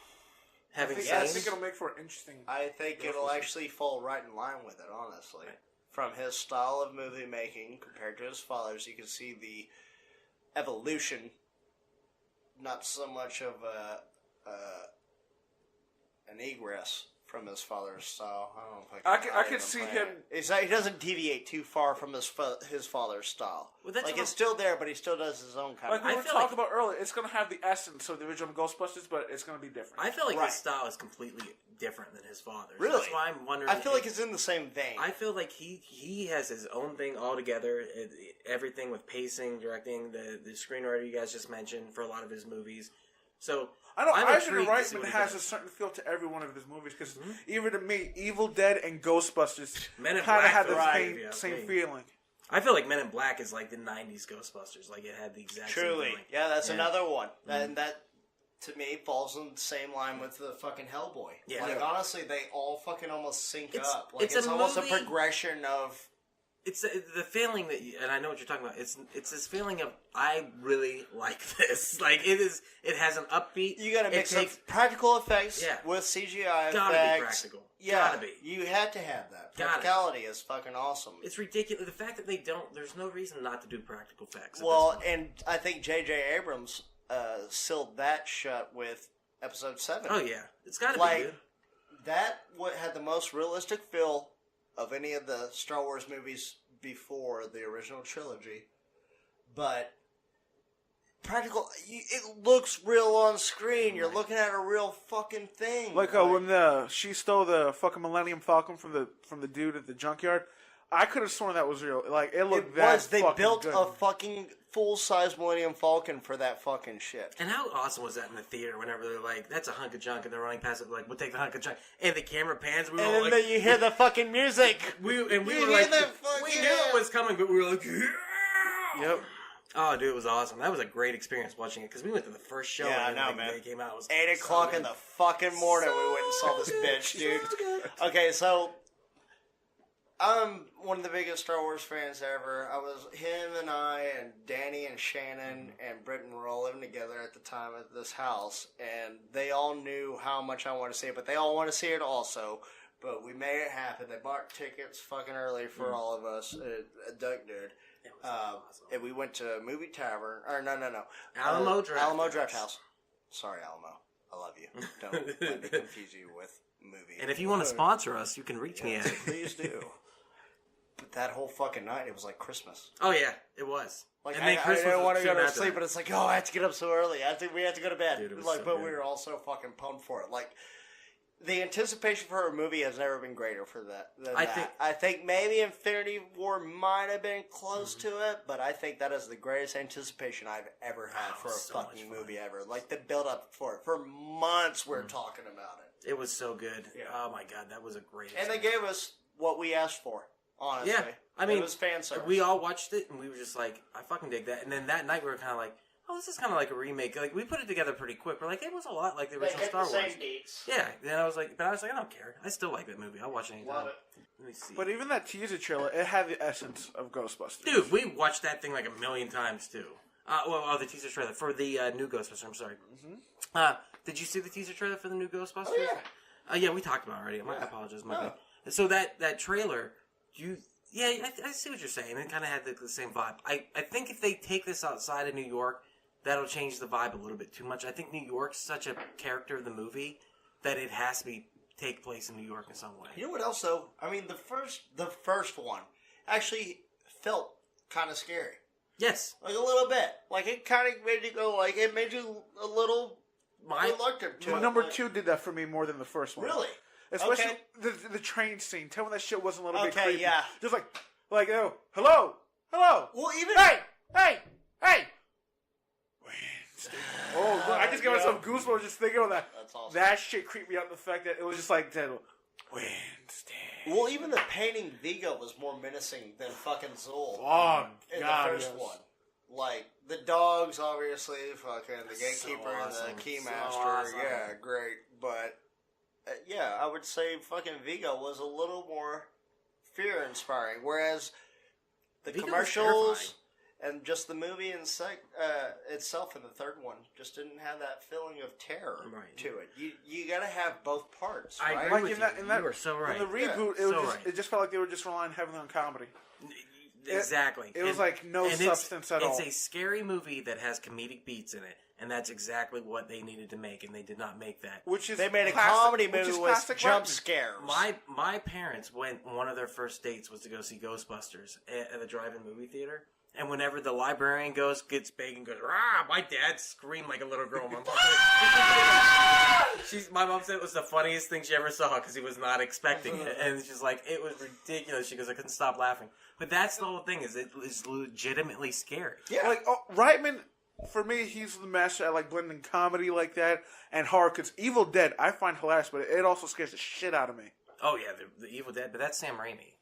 Speaker 3: I think it'll make for an interesting...
Speaker 4: I think it'll actually fall right in line with it, honestly. Right. From his style of movie making compared to his father's, you can see the evolution. Not so much of an egress from his father's style.
Speaker 3: I could see him.
Speaker 4: He doesn't deviate too far from his father's style. Well, it's still there, but he still does his own kind of.
Speaker 3: Like we were talking about earlier, it's going to have the essence of the original Ghostbusters, but it's going to be different.
Speaker 2: I feel like his style is completely different than his father's.
Speaker 4: Really?
Speaker 2: That's why I'm wondering.
Speaker 4: I feel like it's in the same vein.
Speaker 2: I feel like he has his own thing altogether. Everything with pacing, directing, the screenwriter you guys just mentioned for a lot of his movies. So
Speaker 3: I know Ivan Reitman has a certain feel to every one of his movies because even to me, Evil Dead and Ghostbusters kind of had the same feeling.
Speaker 2: I feel like Men in Black is like the '90s Ghostbusters. Like it had the exact same feeling.
Speaker 4: Yeah, that's another one, and that to me falls in the same line with the fucking Hellboy. Yeah, like honestly, they all fucking almost sync up. Like it's almost a progression of.
Speaker 2: It's the feeling that, and I know what you're talking about. It's this feeling of I really like this. Like it is. It has an upbeat.
Speaker 4: You got to mix up practical effects with CGI.
Speaker 2: Gotta be practical.
Speaker 4: Yeah,
Speaker 2: gotta be.
Speaker 4: You had to have that. Practicality is fucking awesome.
Speaker 2: It's ridiculous. The fact that they don't. There's no reason not to do practical effects.
Speaker 4: Well, and I think J.J. Abrams sealed that shut with Episode 7.
Speaker 2: Oh yeah, it's got to be good.
Speaker 4: That had the most realistic feel of any of the Star Wars movies before the original trilogy. But practical, it looks real on screen. You're looking at a real fucking thing.
Speaker 3: Like when she stole the fucking Millennium Falcon from the dude at the junkyard. I could have sworn that was real. Like it looked
Speaker 4: They built a fucking full-size Millennium Falcon for that fucking shit.
Speaker 2: And how awesome was that in the theater? Whenever they're like, "That's a hunk of junk," and they're running past it, like, "We'll take the hunk of junk," and the camera pans.
Speaker 4: And then you hear the fucking music.
Speaker 2: We were like, we knew it was coming, but we were like, "Yeah!"
Speaker 3: Yep.
Speaker 2: Oh, dude, it was awesome. That was a great experience watching it because we went to the first show.
Speaker 4: Yeah,
Speaker 2: and
Speaker 4: I know, man.
Speaker 2: It came out. It was
Speaker 4: 8 o'clock in the fucking morning. We went and saw this bitch, dude. Okay, so. I'm one of the biggest Star Wars fans ever. Him and I and Danny and Shannon and Britton were all living together at the time at this house, and they all knew how much I wanted to see it, but they all want to see it also. But we made it happen. They bought tickets fucking early for all of us. Doug did. Awesome. And we went to Movie Tavern. Or no.
Speaker 2: Alamo
Speaker 4: Draft House. Sorry, Alamo. I love you. Don't let me confuse you with movie.
Speaker 2: And if you want to sponsor us, you can reach me at it.
Speaker 4: Please do. But that whole fucking night, it was like Christmas.
Speaker 2: Oh, yeah, it was.
Speaker 4: Like, I didn't want to go to sleep, but it's like, I had to get up so early. We had to go to bed.
Speaker 2: Dude,
Speaker 4: but we were all so fucking pumped for it. Like, the anticipation for a movie has never been greater for that. I think maybe Infinity War might have been close to it, but I think that is the greatest anticipation I've ever had for a fucking movie ever. Like, the build-up for it. For months, we're talking about it.
Speaker 2: It was so good. Yeah. Oh, my God, that was a great
Speaker 4: experience. And they gave us what we asked for. Honestly.
Speaker 2: Yeah, I mean,
Speaker 4: it was fan service.
Speaker 2: We all watched it, and we were just like, I fucking dig that. And then that night, we were kind of like, oh, this is kind of like a remake. Like, we put it together pretty quick. We're like, it was a lot like the original Star Wars.
Speaker 4: Same dates.
Speaker 2: Yeah, then I was like, I don't care. I still like that movie. I'll watch it anytime.
Speaker 4: Love it.
Speaker 2: Let me see.
Speaker 3: But even that teaser trailer, it had the essence of Ghostbusters.
Speaker 2: Dude, we watched that thing like a million times, too. The teaser trailer for the new Ghostbusters, I'm sorry. Mm-hmm. Did you see the teaser trailer for the new Ghostbusters?
Speaker 4: Oh, yeah.
Speaker 2: Yeah, we talked about it already. I apologize. So that trailer, yeah, I see what you're saying. It kind of had the same vibe. I think if they take this outside of New York, that'll change the vibe a little bit too much. I think New York's such a character of the movie that it has to take place in New York in some way.
Speaker 4: You know what else, though? I mean, the first one actually felt kind of scary.
Speaker 2: Yes.
Speaker 4: Like a little bit. Like it kind of made you go, like it made you a little reluctant to it.
Speaker 3: Number 2 did that for me more than the first one.
Speaker 4: Really?
Speaker 3: Especially the train scene. Tell me that shit wasn't a little bit creepy.
Speaker 4: Okay, yeah.
Speaker 3: Just like, oh, hello.
Speaker 4: Well, even...
Speaker 3: Hey! Wednesday. Oh, look, I just got myself goosebumps just thinking of that.
Speaker 4: That's awesome.
Speaker 3: That shit creeped me out, the fact that it was just like, Wednesday.
Speaker 4: Well, even the painting Vigo was more menacing than fucking Zool.
Speaker 3: Oh,
Speaker 4: in
Speaker 3: God,
Speaker 4: the first one. Like, the dogs, obviously, fucking the gatekeeper and the keymaster.
Speaker 2: So awesome.
Speaker 4: Yeah, great. but yeah, I would say fucking Vigo was a little more fear-inspiring, whereas the
Speaker 2: Vigo was
Speaker 4: commercials and just the movie itself in the third one just didn't have that feeling of terror to it. You got to have both parts.
Speaker 2: I
Speaker 4: right?
Speaker 2: agree with you. You are so right.
Speaker 3: In the reboot, it just felt like they were just relying heavily on comedy.
Speaker 2: Exactly.
Speaker 3: It was like no substance at all.
Speaker 2: It's a scary movie that has comedic beats in it, and that's exactly what they needed to make, and they did not make that.
Speaker 4: They made a comedy movie with jump scares.
Speaker 2: My parents one of their first dates was to go see Ghostbusters at the drive-in movie theater. And whenever the librarian gets big and goes, "Rah!" my dad screamed like a little girl. My mom said it was the funniest thing she ever saw because he was not expecting it. And she's like, it was ridiculous. She goes, I couldn't stop laughing. But that's the whole thing, is it is legitimately scary.
Speaker 3: Yeah. Like, Reitman, for me, he's the master at like blending comedy like that and horror. Because Evil Dead, I find hilarious, but it also scares the shit out of me.
Speaker 2: Oh, yeah, the Evil Dead, but that's Sam Raimi.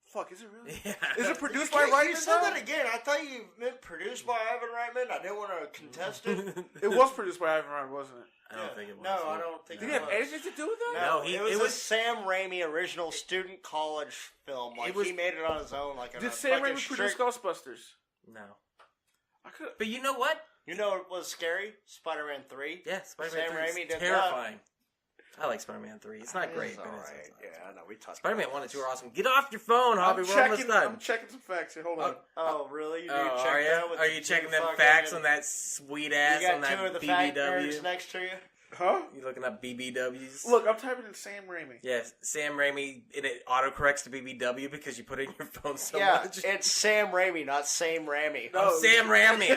Speaker 3: Fuck, is it really?
Speaker 2: Yeah.
Speaker 3: Is it produced by Reitman?
Speaker 4: You said that again. I thought you meant produced by Ivan Reitman. I didn't want to contest it.
Speaker 3: It was produced by Ivan Reitman, wasn't it?
Speaker 2: I don't think it was.
Speaker 4: No, I don't think
Speaker 3: Did
Speaker 4: it
Speaker 3: he have
Speaker 4: was.
Speaker 3: anything to do with that?
Speaker 4: No, it was a Sam Raimi original student college film. Like, he made it on his own.
Speaker 3: Did Sam Raimi produce Ghostbusters?
Speaker 2: No.
Speaker 3: I could.
Speaker 2: But you know what?
Speaker 4: You know what was scary? Spider-Man 3.
Speaker 2: Yeah, Spider-Man 3
Speaker 4: Sam Raimi did
Speaker 2: terrifying. I like Spider-Man 3. It's not great, but it's
Speaker 4: yeah, I know. We talked.
Speaker 2: Spider-Man 1 and 2 are awesome. Get off your phone, Javi. We're almost done.
Speaker 3: I'm checking some facts here. Hold on.
Speaker 4: Oh, really?
Speaker 2: Are you? Are you checking them facts on that sweet ass on that BBW? You got two of the fact nerds
Speaker 4: next to you?
Speaker 3: Huh?
Speaker 2: You looking up BBWs?
Speaker 3: Look, I'm typing in Sam Raimi.
Speaker 2: Yes, Sam Raimi, and it autocorrects to BBW because you put it in your phone so much.
Speaker 4: Yeah, it's Sam Raimi, not Sam Raimi.
Speaker 2: No, Sam Raimi.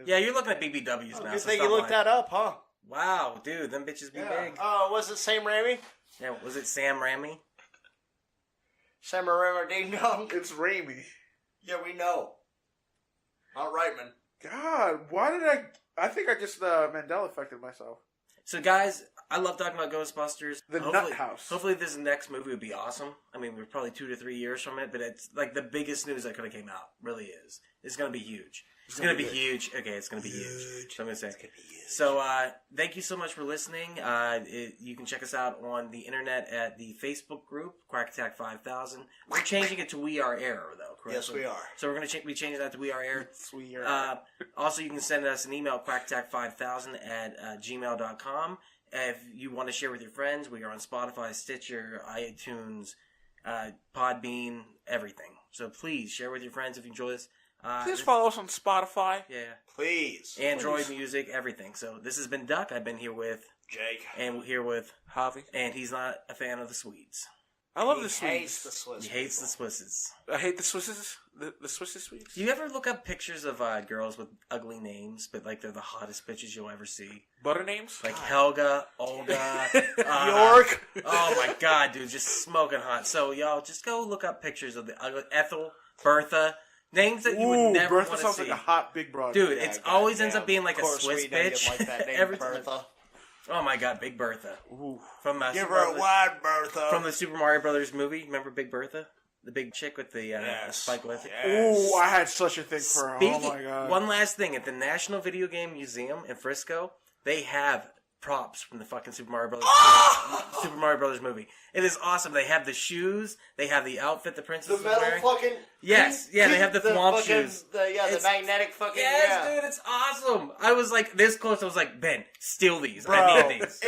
Speaker 2: Yeah, you're looking at BBWs now.
Speaker 4: Good thing you looked that up, huh?
Speaker 2: Wow, dude, them bitches be big.
Speaker 4: Oh, was it Sam Raimi?
Speaker 2: Yeah, was it Sam Raimi?
Speaker 4: Sam Raimi Ding Dong?
Speaker 3: It's Raimi.
Speaker 4: Yeah, we know. Not Reitman.
Speaker 3: God, why did I think I just Mandela affected myself.
Speaker 2: So, guys, I love talking about Ghostbusters.
Speaker 3: The Nut House.
Speaker 2: Hopefully this next movie would be awesome. I mean, we're probably 2 to 3 years from it, but it's like the biggest news that could have came out. Really is. It's going to be huge. It's going to be huge. Okay, it's going to be huge. So I'm going to say. It's going to be huge. So, thank you so much for listening. You can check us out on the internet at the Facebook group, Quack Attack 5000. We're changing it to We Are Air, though, correct?
Speaker 4: Yes, we are.
Speaker 2: So we're going to be changing that to We Are Air.
Speaker 3: We Are.
Speaker 2: Also, you can send us an email, quackattack5000 at gmail.com. If you want to share with your friends, we are on Spotify, Stitcher, iTunes, Podbean, everything. So please share with your friends if you enjoy this.
Speaker 3: Please follow us on Spotify.
Speaker 2: Yeah.
Speaker 4: Please.
Speaker 2: Android Music, everything. So this has been Duck. I've been here with
Speaker 4: Jake.
Speaker 2: And here with
Speaker 3: Javi.
Speaker 2: And he's not a fan of the Swedes.
Speaker 3: I love the
Speaker 4: Swedes.
Speaker 3: Swedes.
Speaker 4: The Swiss
Speaker 2: He hates the Swisses.
Speaker 3: I hate the Swisses. The Swisses Swedes.
Speaker 2: Do you ever look up pictures of girls with ugly names, but like they're the hottest bitches you'll ever see?
Speaker 3: Butter names?
Speaker 2: Like Helga, Olga,
Speaker 3: York.
Speaker 2: Oh my god, dude, just smoking hot. So y'all, just go look up pictures of the ugly Ethel, Bertha. Names that you would never want to see.
Speaker 3: Bertha sounds like a hot big broad.
Speaker 2: Dude, it always ends up being like a Swiss bitch.
Speaker 4: Like that name,
Speaker 2: Every
Speaker 4: Bertha.
Speaker 2: Oh my god, Big Bertha.
Speaker 3: Ooh.
Speaker 2: From
Speaker 4: Give her a wide Bertha.
Speaker 2: From the Super Mario Brothers movie. Remember Big Bertha? The big chick with the spike with it.
Speaker 3: Yes. Ooh, I had such a thing for her. Oh my god.
Speaker 2: One last thing. At the National Video Game Museum in Frisco, they have props from the fucking Super Mario Brothers movie. It is awesome. They have the shoes. They have the outfit the princess is wearing.
Speaker 4: The metal fucking...
Speaker 2: Yes. Yeah, they have the thwomp shoes.
Speaker 4: The magnetic fucking...
Speaker 2: Yes, dude, it's awesome. I was like this close. I was like, Ben, steal these.
Speaker 4: Bro,
Speaker 2: I need these.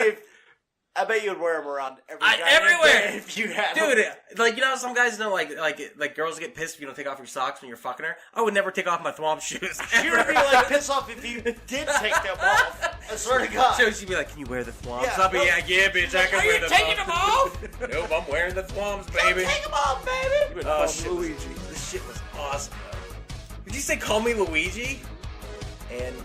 Speaker 4: I bet you would wear them around
Speaker 2: everywhere.
Speaker 4: If you had
Speaker 2: dude,
Speaker 4: them.
Speaker 2: like, you know how some guys know, like girls get pissed if you don't take off your socks when you're fucking her? I would never take off my thwomp shoes.
Speaker 4: She would be like pissed off if you did take them off. I swear to God.
Speaker 2: So she'd be like, can you wear the thwomps?
Speaker 4: Yeah,
Speaker 2: I'll be yeah, bitch, I can wear the thwomps.
Speaker 4: Are you taking them off?
Speaker 2: Nope, I'm wearing the thwomps, baby.
Speaker 4: Take them off, baby.
Speaker 2: Luigi. This shit was awesome, though. Did you say call me Luigi? And...